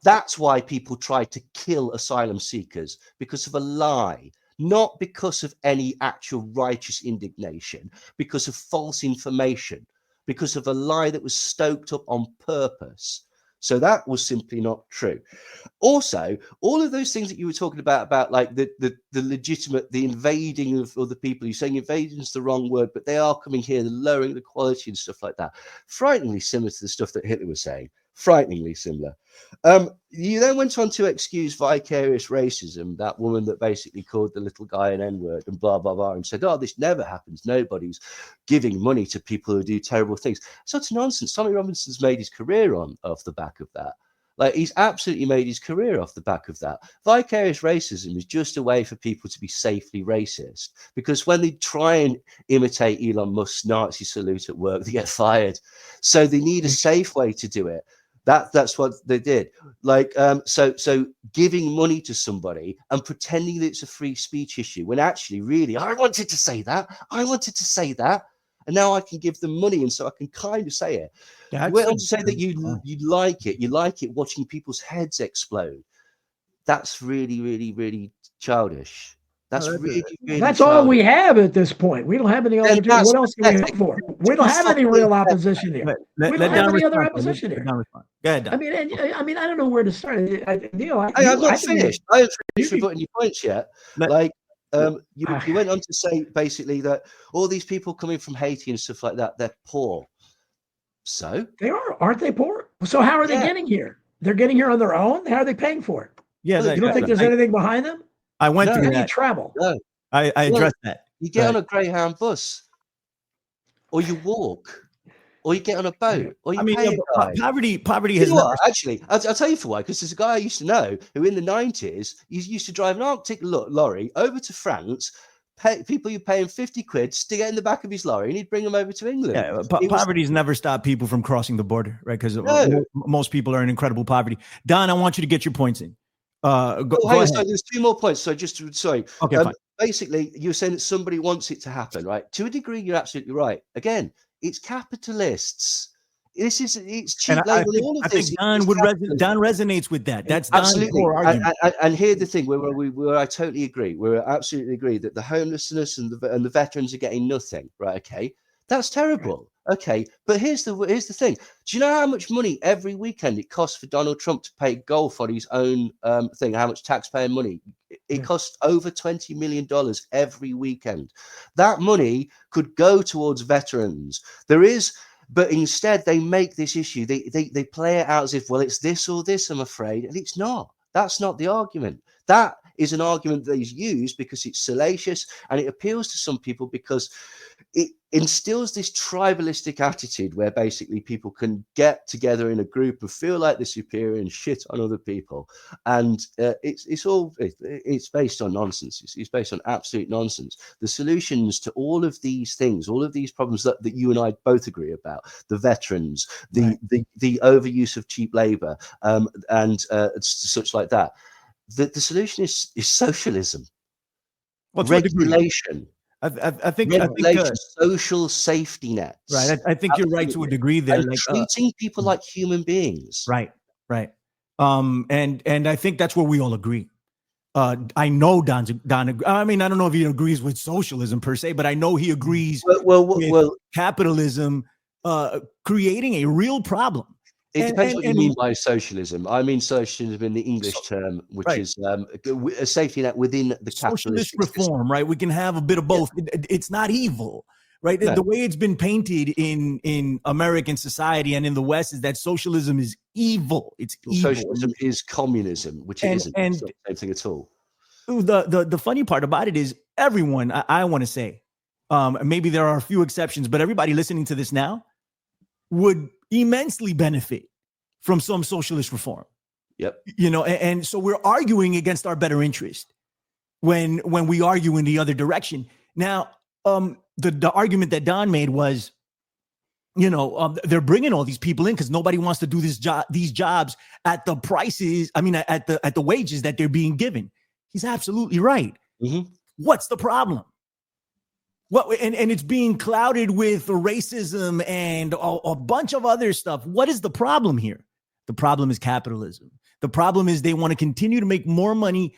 That's why people try to kill asylum seekers, because of a lie, not because of any actual righteous indignation, because of false information, because of a lie that was stoked up on purpose. So that was simply not true. Also, all of those things that you were talking about like the legitimate, the invading of other people, you're saying invading is the wrong word, but they are coming here, lowering the quality and stuff like that. Frighteningly similar to the stuff that Hitler was saying. Frighteningly similar. You then went on to excuse vicarious racism, that woman that basically called the little guy an N-word and blah, blah, blah, and said, oh, this never happens. Nobody's giving money to people who do terrible things. So it's nonsense. Tommy Robinson's made his career off the back of that. Like, he's absolutely made his career off the back of that. Vicarious racism is just a way for people to be safely racist, because when they try and imitate Elon Musk's Nazi salute at work, they get fired. So they need a safe way to do it. That's what they did. Like, so giving money to somebody and pretending that it's a free speech issue, when actually, really, I wanted to say that. And now I can give them money, and so I can kind of say it. You went on to say that you like it. You like it watching people's heads explode. That's really, really, really childish. That's really, really That's childish. all we have at this point. We don't have any other. What else do we hope for? We don't have any real opposition here. We don't have any other opposition here. Go ahead, Don. I mean, I don't know where to start. I'm not finished. I haven't finished rebutting your points yet. You went on to say basically that all these people coming from Haiti and stuff like that, they're poor. So they aren't they poor? So how are they getting here? They're getting here on their own. How are they paying for it? Yeah, you don't think there's anything behind them? I went through that. You travel. No. I addressed that. You get on a Greyhound bus, or you walk, or you get on a boat, or you pay a guy. Poverty has never... Actually, I'll tell you for why. Because there's a guy I used to know who, in the 90s, he used to drive an Arctic lorry over to France. People you pay him 50 quid to get in the back of his lorry, and he'd bring them over to England. Yeah, poverty's never stopped people from crossing the border, right? Because most people are in incredible poverty. Don, I want you to get your points in. Go ahead. So there's 2 more points. So sorry. Okay, fine. Basically, you're saying that somebody wants it to happen, right? To a degree, you're absolutely right. Again, it's capitalists. It's cheap labor. All of this. Don resonates with that. That's absolutely. Don's core argument. And here's the thing: where I totally agree. We absolutely agree that the homelessness and the veterans are getting nothing. Right? Okay, that's terrible. Okay, but here's the thing. Do you know how much money every weekend it costs for Donald Trump to pay golf on his own thing? How much taxpayer money? It costs over $20 million every weekend. That money could go towards veterans. But instead they make this issue. They play it out as if, well, it's this or this, I'm afraid, and it's not. That's not the argument. That is an argument that is used because it's salacious and it appeals to some people because it instills this tribalistic attitude where basically people can get together in a group and feel like they're superior and shit on other people. And it's based on nonsense. It's based on absolute nonsense. The solutions to all of these things, all of these problems that you and I both agree about, the veterans, the overuse of cheap labor, and such like that, the solution is socialism. Regulation. I think social safety nets. Right. I think you're right to a degree there. And treating people like human beings. Right. And I think that's where we all agree. I know Don. I mean, I don't know if he agrees with socialism per se, but I know he agrees with capitalism creating a real problem. It depends what you mean by socialism. I mean socialism in the English term, which is a safety net within the socialist reform, right? We can have a bit of both. Yeah. It's not evil, right? No. The way it's been painted in American society and in the West is that socialism is evil. It's evil. Socialism is communism, which it isn't. It's not the same thing at all. The funny part about it is everyone, I want to say, maybe there are a few exceptions, but everybody listening to this now would immensely benefit from some socialist reform. Yep. And so we're arguing against our better interest when we argue in the other direction. Now, the argument that Don made was, they're bringing all these people in because nobody wants to do these jobs at the prices. I mean, at the wages that they're being given. He's absolutely right. Mm-hmm. What's the problem? And it's being clouded with racism and a bunch of other stuff. What is the problem here? The problem is capitalism. The problem is they want to continue to make more money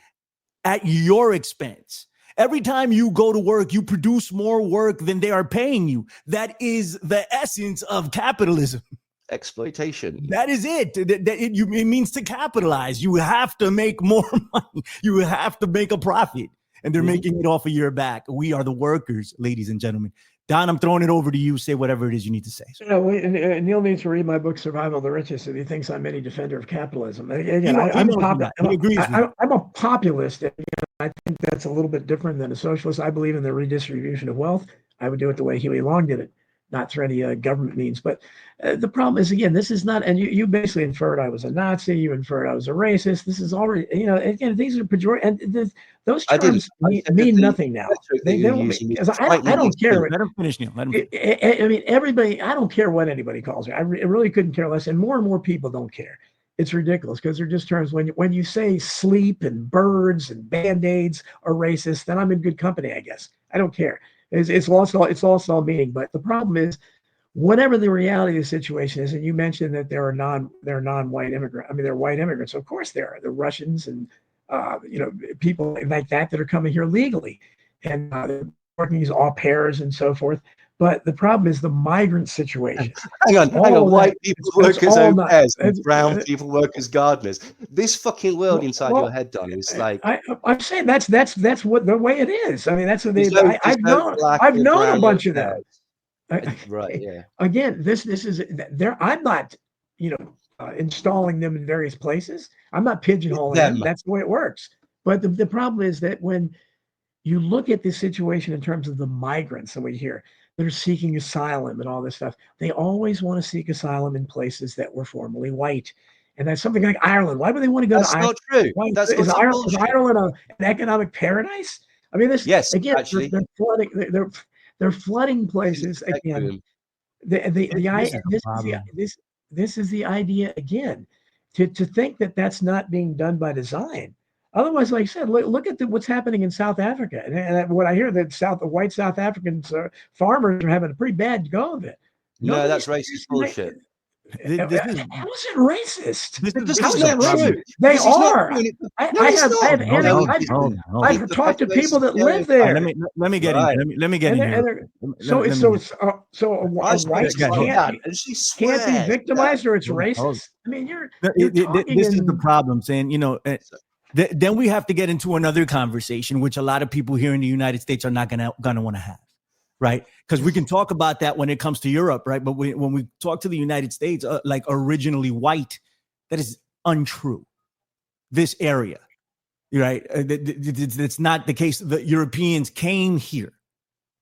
at your expense. Every time you go to work, you produce more work than they are paying you. That is the essence of capitalism. Exploitation. That is it. It means to capitalize. You have to make more money. You have to make a profit. And they're making it off of your back. We are the workers, ladies and gentlemen. Don, I'm throwing it over to you. Say whatever it is you need to say. Neil needs to read my book, Survival of the Richest, if he thinks I'm any defender of capitalism. Again, I'm a populist. And I think that's a little bit different than a socialist. I believe in the redistribution of wealth. I would do it the way Huey Long did it, not through any government means. But the problem is, again, this is not, and you basically inferred I was a Nazi, you inferred I was a racist. This is already, again, these are pejorative, and those terms mean nothing now. They don't mean, because I don't care. Let him finish, Neil. Let him finish. I mean, everybody, I don't care what anybody calls me. I really couldn't care less. And more people don't care. It's ridiculous because they're just terms. When you say sleep and birds and Band-Aids are racist, then I'm in good company, I guess. I don't care. It's lost all meaning. But the problem is, whatever the reality of the situation is, and you mentioned that there are non-white immigrants. I mean, they're white immigrants. Of course, there are the Russians and people like that are coming here legally, and they're working as au pairs and so forth. But the problem is the migrant situation. Hang on. White people work as au pairs, and brown people work as gardeners. This fucking world inside your head, Don, is like. I'm saying that's what the way it is. I mean, that's what I've known a bunch of them. Right. Yeah. Again, this is there. I'm not, installing them in various places. I'm not pigeonholing them. That's the way it works. But the problem is that when you look at this situation in terms of the migrants that we hear, that are seeking asylum and all this stuff, they always want to seek asylum in places that were formerly white. And that's something like Ireland. Why would they want to go to Ireland? That's not true. That's is Ireland an economic paradise? I mean, again, actually. They're flooding places again. This is the idea again, to think that that's not being done by design. Otherwise, like I said, look at what's happening in South Africa. And what I hear that the white South African farmers are having a pretty bad go of it. No, that's racist bullshit. How is it racist? How is that true? They are. I've talked to people that live there. Let me get in here. So a white can't be victimized, or it's racist. I mean, this is the problem. Saying, then we have to get into another conversation, which a lot of people here in the United States are not gonna want to have. Right, because we can talk about that when it comes to Europe, right? But when we talk to the United States, like originally white, that is untrue. This area, right? It's not the case. The Europeans came here,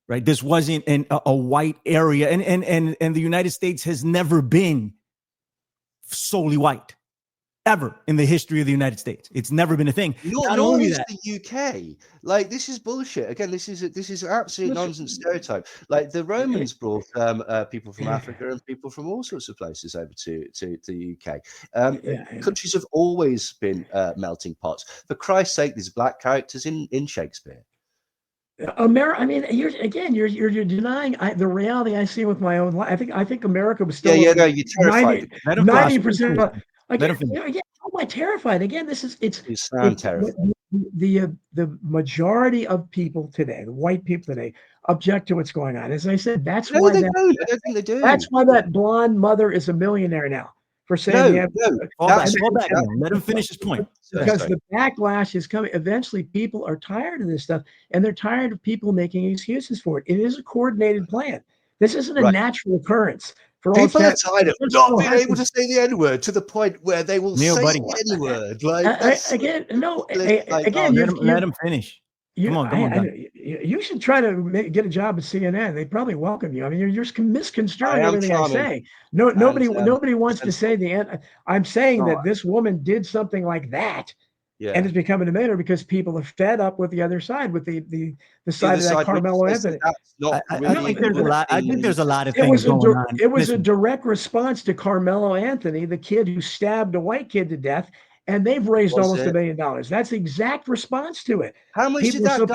right? This wasn't a white area, and the United States has never been solely white. Ever in the history of the United States, it's never been a thing. Not only that, the UK, like, this is bullshit. Again, this is absolute nonsense stereotype. Like, the Romans brought people from Africa and people from all sorts of places over to the UK. Countries have always been melting pots. For Christ's sake, there's black characters in Shakespeare. America. I mean, you're denying the reality I see with my own life. I think America was still. No, you're terrified. 90%. Again, how am I terrified? Again, you sound terrified. The majority of people today, the white people today, object to what's going on. As I said, that's why I don't think they do. That's why that blonde mother is a millionaire now for saying let him finish his point. Because the backlash is coming. Eventually, people are tired of this stuff, and they're tired of people making excuses for it. It is a coordinated plan. This isn't a natural occurrence. People are tired of not being able to say the N-word to the point where they will say the N-word. Let him finish. Come on. You should try to get a job at CNN. They probably welcome you. I mean, you're misconstruing everything I say. Nobody wants to say the end. I'm saying that this woman did something like that. Yeah. And it's becoming a matter because people are fed up with the other side, with the side of that Carmelo Anthony. I think there's a lot of things going on. It was a direct response to Carmelo Anthony, the kid who stabbed a white kid to death, and they've raised almost $1 million. That's the exact response to it. How much did that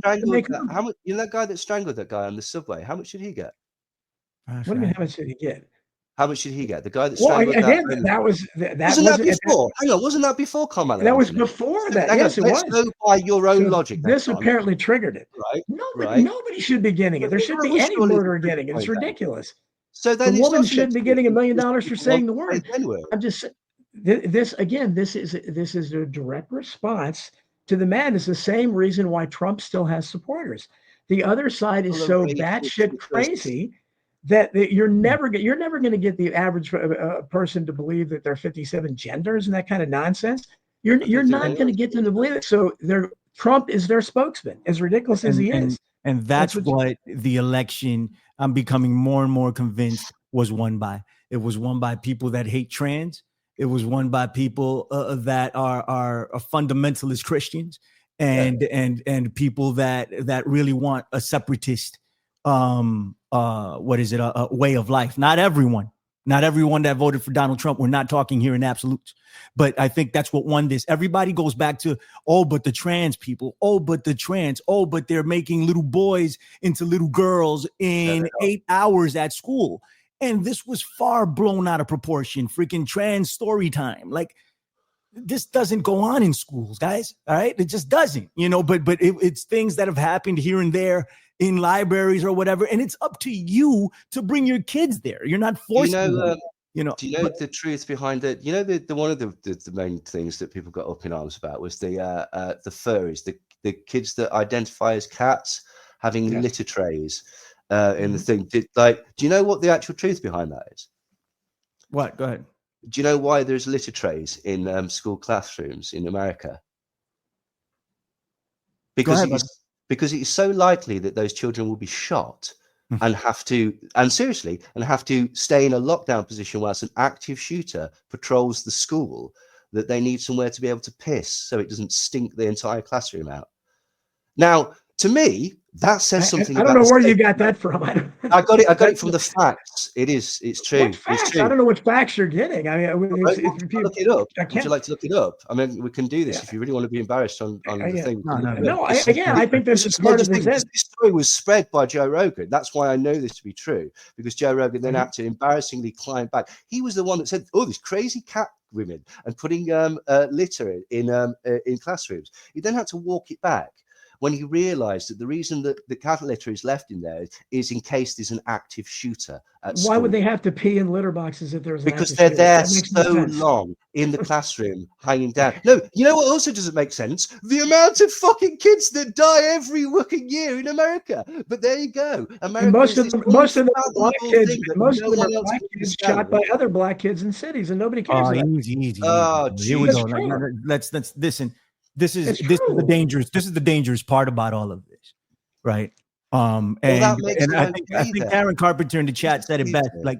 guy get? How much? That guy that strangled that guy on the subway? How much did he get? What do you mean? How much did he get? How much did he get? The guy that Well, strangled again, that that wasn't wasn't that before? Hang on, wasn't that before Carmelo that was Anthony? before So, that. hang on, Yes, it let's was. go by your own So logic. this apparently triggered it. Right, Nobody should be getting it. There shouldn't be any murderer getting it. It's ridiculous. So then The it's woman not shouldn't be getting $1 million for saying the word. Anyway. I'm just this again. This is a direct response to the madness. The same reason why Trump still has supporters. The other side is so batshit crazy that you're never going to get the average person to believe that there are 57 genders and that kind of nonsense. You're not going to get them to believe it. So Trump is their spokesman, as ridiculous as he is. And that's what the election, I'm becoming more and more convinced, was won by. It was won by people that hate trans. It was won by people that are fundamentalist Christians and people that really want a separatist a way of life. Not everyone that voted for Donald Trump. We're not talking here in absolutes, but I think that's what won this. Everybody goes back to, but the trans people, but they're making little boys into little girls in 8 hours at school. And this was far blown out of proportion. Freaking trans story time. Like, this doesn't go on in schools, guys. All right. It just doesn't, but it's things that have happened here and there in libraries or whatever. And it's up to you to bring your kids there. You're not forcing them. Do you know the truth behind it? The one of the main things that people got up in arms about was the furries, the kids that identify as cats having litter trays in the thing. Do you know what the actual truth behind that is? What? Go ahead. Do you know why there's litter trays in school classrooms in America? Because it is so likely that those children will be shot and have to stay in a lockdown position whilst an active shooter patrols the school, that they need somewhere to be able to piss so it doesn't stink the entire classroom out. Now, to me, that says something. I don't know where you got that from. I got it from the facts. It's true. What facts? It's true. I don't know what facts you're getting. I mean, look it up. Would you like to look it up? I mean, we can do this if you really want to be embarrassed on the thing. I think this is part of this story was spread by Joe Rogan. That's why I know this to be true, because Joe Rogan then had to embarrassingly climb back. He was the one that said, these crazy cat women and putting litter in classrooms. He then had to walk it back when he realized that the reason that the cat litter is left in there is in case there's an active shooter at school. Why would they have to pee in litter boxes if there's an because active they're shooter? there so long in the classroom hanging down. No, you know what also doesn't make sense? The amount of fucking kids that die every fucking year in America. But there you go. America, most of them are black kids shot by other black kids in cities, and nobody cares. Easy. Here we go. Let's listen. This is the dangerous part about all of this, right? And I think Aaron Carpenter in the chat said it best. Like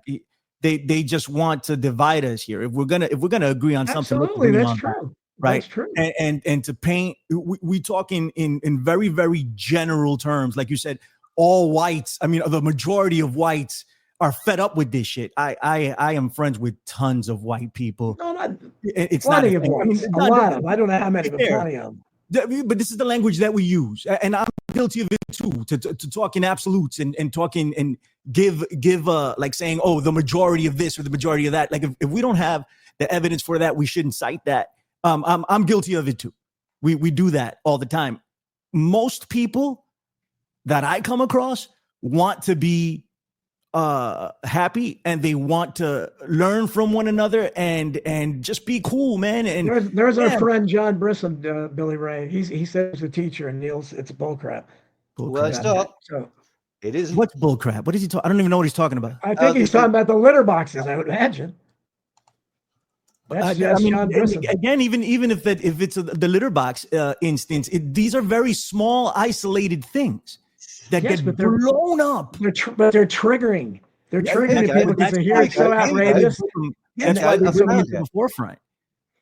they just want to divide us here. If we're gonna agree on something, absolutely, that's true. Right? That's true. And to paint, we talk in very, very general terms, like you said, all whites. I mean, the majority of whites are fed up with this shit. I am friends with tons of white people. No, it's plenty not of whites. A lot of them. I don't know how many, but plenty of them. But this is the language that we use, and I'm guilty of it too. To talk in absolutes and talking and give like saying, the majority of this or the majority of that. Like if we don't have the evidence for that, we shouldn't cite that. I'm guilty of it too. We do that all the time. Most people that I come across want to be happy, and they want to learn from one another and just be cool, man. And there's our friend John Brisson, Billy Ray. He said he's a teacher, and Neil's it's bullcrap. Well, it's not. So it isn't. What's bullcrap? What is he talking? I don't even know what he's talking about. I think he's talking about the litter boxes, I would imagine. That's John Brisson. Again, even if it's the litter box instance, these are very small, isolated things that get blown up. But they're triggering. They're triggering people because they're hearing so outrageous. That's why they bring them to the forefront,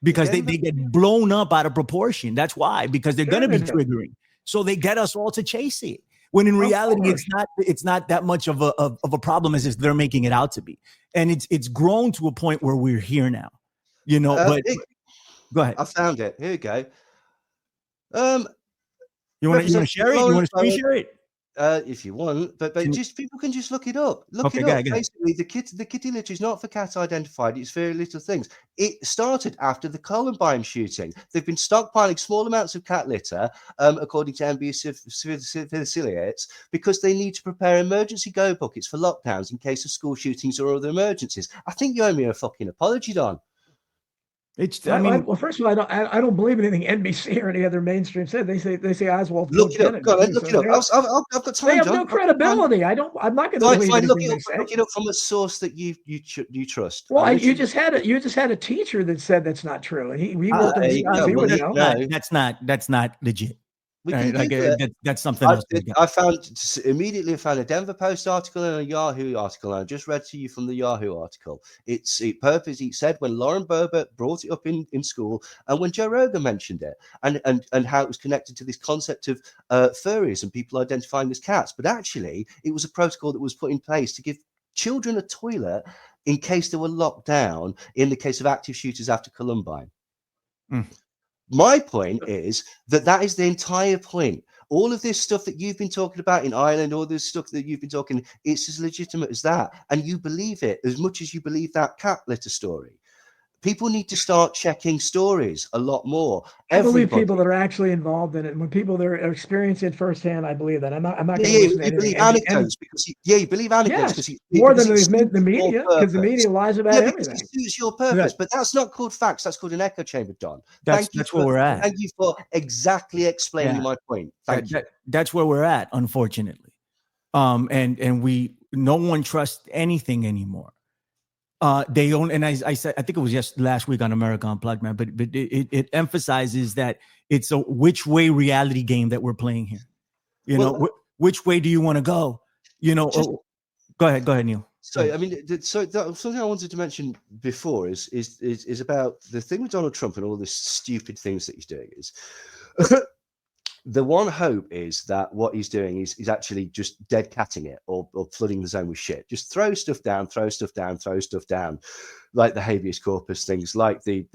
because they get blown up out of proportion. That's why, because they're going to be triggering. So they get us all to chase it. When in reality, it's not that much of a problem as they're making it out to be. And it's grown to a point where we're here now. But go ahead. I found it. Here we go. You want to share it? You want to screen share it? If you want, but just people can just look it up. Look Okay, it go up. ahead, go ahead. Basically, the kitty litter is not for cat identified. It's very little things. It started after the Columbine shooting. They've been stockpiling small amounts of cat litter, according to NBC affiliates, because they need to prepare emergency go buckets for lockdowns in case of school shootings or other emergencies. I think you owe me a fucking apology, Don. I mean, well, first of all, I don't believe anything NBC or any other mainstream said. They say Oswald Look killed it up. Kennedy. Go on, look it up. I've got time, They have John. no credibility. I'm not going to believe Fine. Look anything they say. Look it up from a source that you trust. Well, you just had a teacher that said that's not true, and he wrote the response. He would know. That's not legit. We Right? can Like that's something else. I found a Denver Post article and a Yahoo article, and I just read to you from the Yahoo article. It said when Lauren Boebert brought it up in school, and when Joe Rogan mentioned it, and how it was connected to this concept of furries and people identifying as cats, but actually it was a protocol that was put in place to give children a toilet in case they were locked down in the case of active shooters after Columbine. My point is that is the entire point. All of this stuff that you've been talking about in Ireland, all this stuff that you've been talking, it's as legitimate as that. And you believe it as much as you believe that cat litter story. People need to start checking stories a lot more. I believe people that are actually involved in it. And when people that are experiencing it firsthand, I believe that. I'm not going to listen to anything. Believe anecdotes because you believe anecdotes because more than the media, because the media lies about everything. It suits your purpose, but that's not called facts. That's called an echo chamber, Don. That's where we're at. Thank you for exactly explaining my point. Thank you. That's where we're at, unfortunately. And no one trusts anything anymore. They own, and I said, I think it was just last week on America Unplugged, man, but it emphasizes that it's a which way reality game that we're playing here. You know, which way do you want to go? You know, go ahead, Neil. So, I mean, something I wanted to mention before is about the thing with Donald Trump and all the stupid things that he's doing is the one hope is that what he's doing is actually just dead catting it or flooding the zone with shit. Just throw stuff down, like the habeas corpus things, like the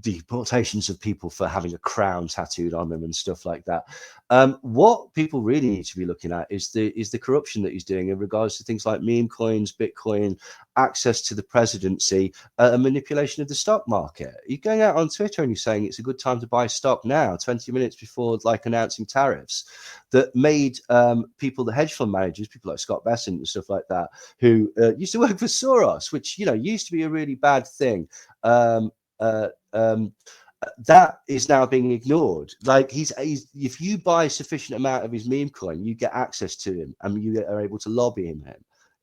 deportations of people for having a crown tattooed on them and stuff like that. What people really need to be looking at is the corruption that he's doing in regards to things like meme coins, Bitcoin, access to the presidency, and manipulation of the stock market. You're going out on Twitter and you're saying it's a good time to buy stock now, 20 minutes before like announcing tariffs that made people, the hedge fund managers, people like Scott Bessent and stuff like that, who used to work for Soros, which, you know, used to be a really bad thing. That is now being ignored. Like he's if you buy a sufficient amount of his meme coin, you get access to him and you are able to lobby him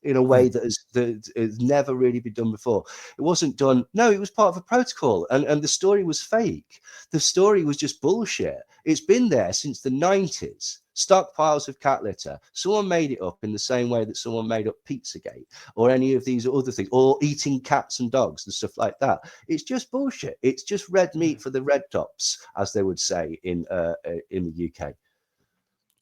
in a way that has never really been done before. It wasn't done. No, it was part of a protocol, and the story was fake. The story was just bullshit. It's been there since the 90s. Stockpiles of cat litter. Someone made it up in the same way that someone made up Pizzagate or any of these other things, or eating cats and dogs and stuff like that. It's just bullshit. It's just red meat for the red tops, as they would say in the UK.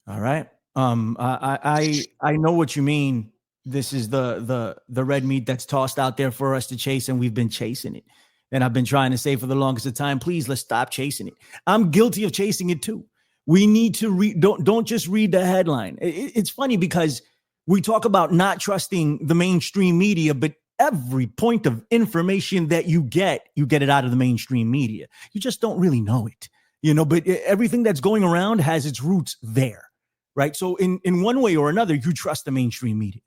All right. I know what you mean. This is the red meat that's tossed out there for us to chase, and we've been chasing it. And I've been trying to say for the longest of time, please, let's stop chasing it. I'm guilty of chasing it too. We need to read. Don't just read the headline. It's funny because we talk about not trusting the mainstream media, but every point of information that you get it out of the mainstream media. You just don't really know it, you know. But everything that's going around has its roots there, right? So in one way or another, you trust the mainstream media,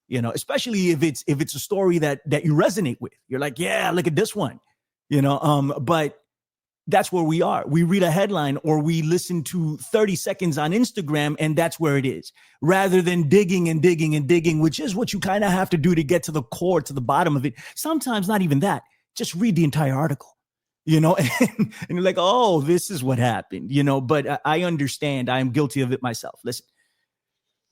you know, especially if it's a story that you resonate with. You're like, yeah, look at this one, you know. But that's where we are. We read a headline or we listen to 30 seconds on Instagram, and that's where it is, rather than digging and digging and digging, which is what you kind of have to do to get to the core, to the bottom of it. Sometimes not even that. Just read the entire article, you know, and you're like, oh, this is what happened, you know. But I understand. I am guilty of it myself. Listen,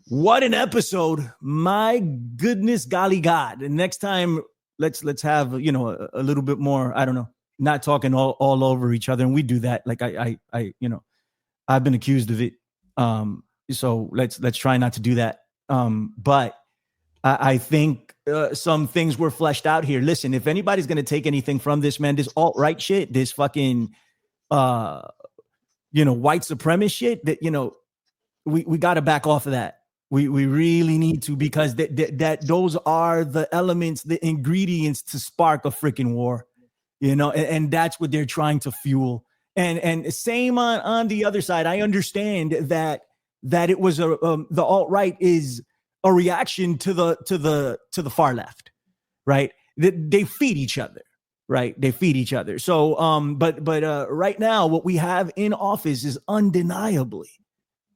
what an episode. My goodness, golly God. And next time, let's have, you know, a little bit more, I don't know, not talking all over each other. And we do that. Like I, you know, I've been accused of it. So let's try not to do that. But I think some things were fleshed out here. Listen, if anybody's going to take anything from this, man, this alt-right shit, this fucking, you know, white supremacist shit that, you know, we got to back off of that. We really need to, because that those are the elements, the ingredients to spark a freaking war, and that's what they're trying to fuel. And same on the other side. I understand that it was the alt-right is a reaction to the far left, right? They feed each other, right? They feed each other. So, but right now, what we have in office is undeniably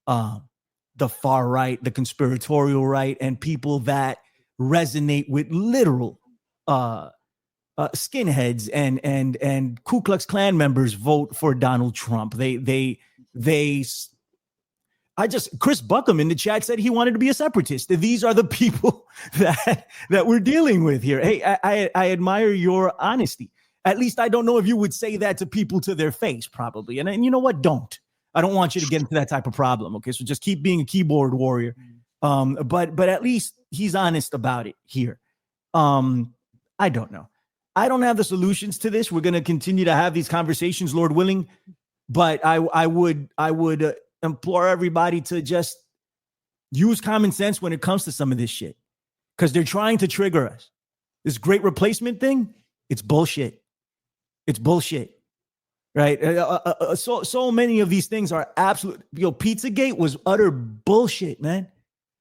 the far right, the conspiratorial right, and people that resonate with literal skinheads and Ku Klux Klan members vote for Donald Trump. Chris Buckham in the chat said he wanted to be a separatist. These are the people that we're dealing with here. Hey, I admire your honesty. At least I don't know if you would say that to people to their face, probably. And you know what? Don't. I don't want you to get into that type of problem. Okay, so just keep being a keyboard warrior. But at least he's honest about it here. I don't know. I don't have the solutions to this. We're going to continue to have these conversations, Lord willing. But I would implore everybody to just use common sense when it comes to some of this shit, because they're trying to trigger us. This great replacement thing, it's bullshit. It's bullshit. Right. So many of these things are absolute. Pizzagate was utter bullshit, man.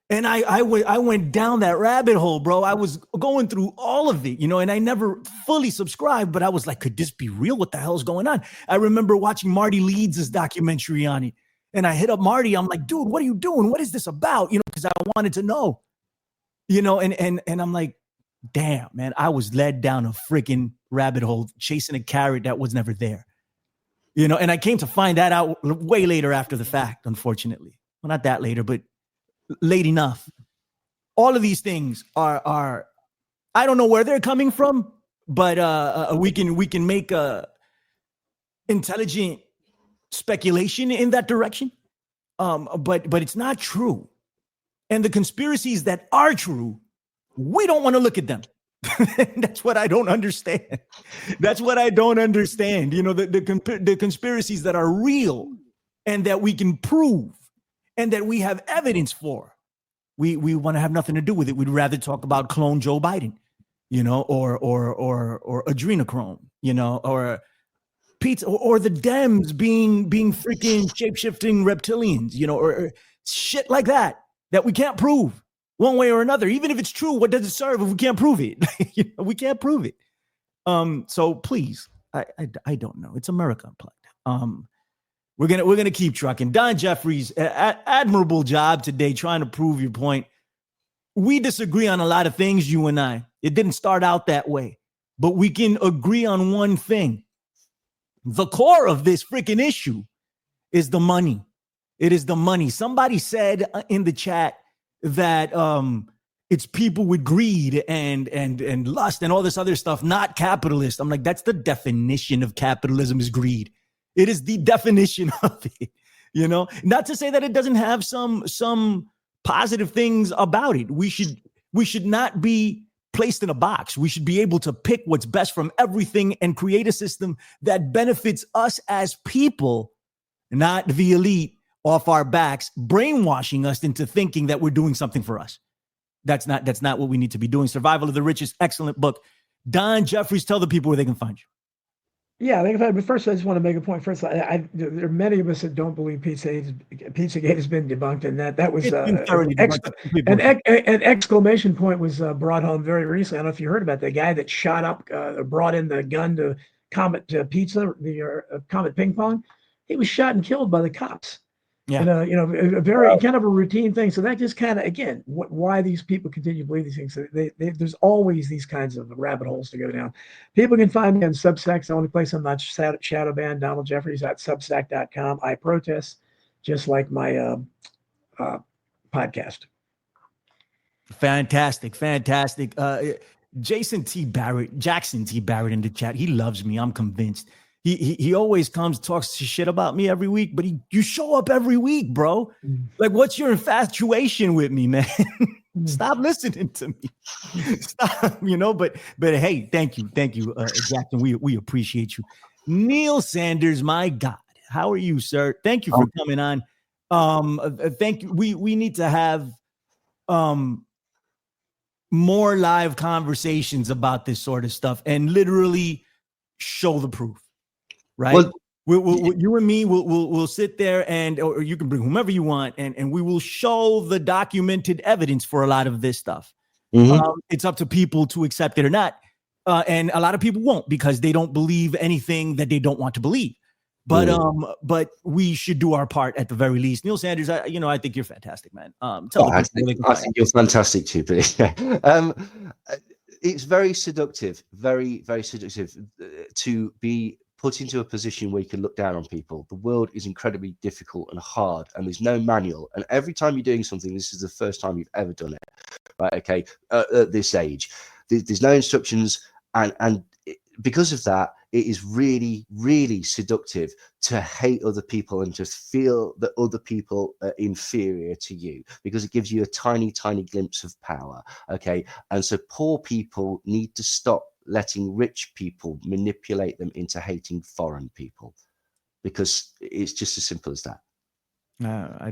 And I went down that rabbit hole, bro. I was going through all of it, and I never fully subscribed, but I was like, could this be real? What the hell is going on? I remember watching Marty Leeds' documentary on it. And I hit up Marty. I'm like, dude, what are you doing? What is this about? Because I wanted to know, and I'm like, damn, man, I was led down a freaking rabbit hole chasing a carrot that was never there. And I came to find that out way later after the fact, unfortunately. Well, not that later, but late enough. All of these things are I don't know where they're coming from, but we can make a intelligent speculation in that direction. But it's not true. And the conspiracies that are true, we don't want to look at them. That's what I don't understand. That's what I don't understand. The conspiracies that are real and that we can prove and that we have evidence for, we want to have nothing to do with it. We'd rather talk about clone Joe Biden, or adrenochrome, or pizza, or the Dems being freaking shape-shifting reptilians, or shit like that we can't prove one way or another. Even if it's true, what does it serve if we can't prove it? We can't prove it. So please, I don't know. It's America Unplugged. We're gonna keep trucking. Don Jeffries, admirable job today trying to prove your point. We disagree on a lot of things, you and I. It didn't start out that way, but we can agree on one thing. The core of this freaking issue is the money. It is the money. Somebody said in the chat that it's people with greed and lust and all this other stuff, not capitalist. I'm like, that's the definition of capitalism, is greed. It is the definition of it, not to say that it doesn't have some positive things about it. We should not be placed in a box. We should be able to pick what's best from everything and create a system that benefits us as people, not the elite off our backs, brainwashing us into thinking that we're doing something for us. That's not what we need to be doing. Survival of the Richest, excellent book. Don Jeffries, tell the people where they can find you. Yeah, but first I just want to make a point. First, there are many of us that don't believe Pizzagate has been debunked, and that was an exclamation point was brought home very recently. I don't know if you heard about the guy that shot up, brought in the gun to Comet Pizza, the Comet Ping Pong. He was shot and killed by the cops. Yeah, a very kind of a routine thing. So that just kind of, again, why these people continue to believe these things. There's always these kinds of rabbit holes to go down. People can find me on Substack. The only place I'm not shadow banned. Donald Jeffries at Substack.com. I protest, just like my podcast. Fantastic. Jackson T. Barrett in the chat. He loves me. I'm convinced. He always comes, talks shit about me every week, but you show up every week, bro. Like, what's your infatuation with me, man? Stop listening to me. Stop, but hey, thank you, Jackson. We appreciate you. Neil Sanders, my God, how are you, sir? Thank you for coming on. Thank you. We need to have more live conversations about this sort of stuff and literally show the proof, right? Well, you and me we'll sit there or you can bring whomever you want and we will show the documented evidence for a lot of this stuff. It's up to people to accept it or not. And a lot of people won't because they don't believe anything that they don't want to believe. But we should do our part at the very least. Neil Sanders, I think you're fantastic, man. I think you're fantastic too, Billy. It's very seductive, very, very seductive to be put into a position where you can look down on people. The world is incredibly difficult and hard, and there's no manual. And every time you're doing something, this is the first time you've ever done it, right? Okay, at this age, there's no instructions, and because of that, it is really, really seductive to hate other people and just feel that other people are inferior to you because it gives you a tiny, tiny glimpse of power. Okay. And so poor people need to stop letting rich people manipulate them into hating foreign people because it's just as simple as that. I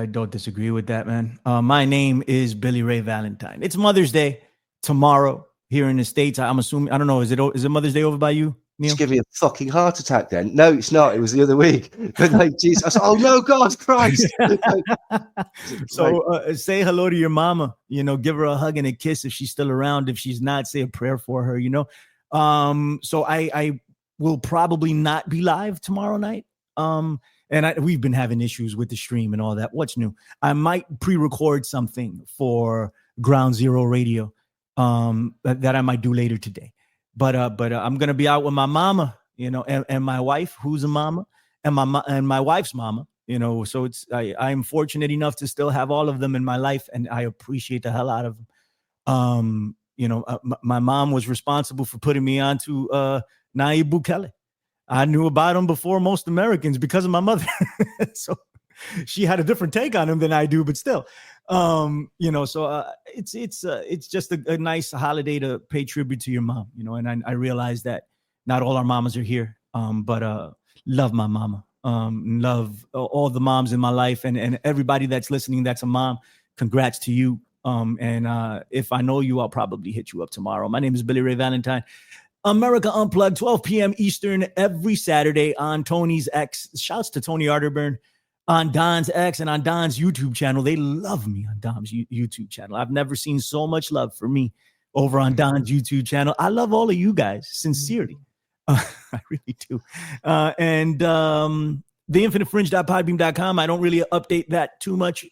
don't disagree with that, man. My name is Billy Ray Valentine. It's Mother's Day tomorrow here in the States. I'm assuming, I don't know, is it Mother's Day over by you, Neil? Just give me a fucking heart attack then. No, it's not. It was the other week. But like, Jesus, I said, oh no, God Christ. So say hello to your mama, give her a hug and a kiss if she's still around. If she's not, say a prayer for her, So I will probably not be live tomorrow night. We've been having issues with the stream and all that. What's new? I might pre-record something for Ground Zero Radio that I might do later today. But I'm gonna be out with my mama, and my wife, who's a mama, and my wife's mama, So it's I'm fortunate enough to still have all of them in my life, and I appreciate the hell out of them. My mom was responsible for putting me onto Nayib Bukele. I knew about him before most Americans because of my mother. So she had a different take on him than I do, but still. So it's just a nice holiday to pay tribute to your mom, and I realize that not all our mamas are here, but love my mama, love all the moms in my life and everybody that's listening that's a mom. Congrats to you. And if I know you, I'll probably hit you up tomorrow. My name is Billy Ray Valentine. America Unplugged, 12 p.m. Eastern every Saturday on Tony's X. Shouts to Tony Arterburn on Don's X and on Don's YouTube channel. They love me on Don's YouTube channel. I've never seen so much love for me over on Don's YouTube channel. I love all of you guys, sincerely. I really do. And theinfinitefringe.podbeam.com. I don't really update that too much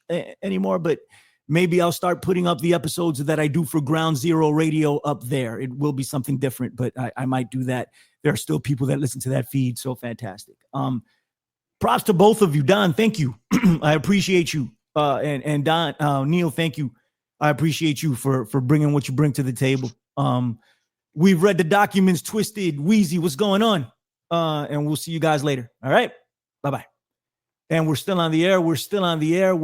anymore, but maybe I'll start putting up the episodes that I do for Ground Zero Radio up there. It will be something different, but I might do that. There are still people that listen to that feed. So fantastic. Props to both of you. Don, thank you. I appreciate you. And Don, Neil, thank you. I appreciate you for bringing what you bring to the table. We've read the documents, Twisted, Wheezy, what's going on? And we'll see you guys later. All right. Bye-bye. And we're still on the air. We're still on the air.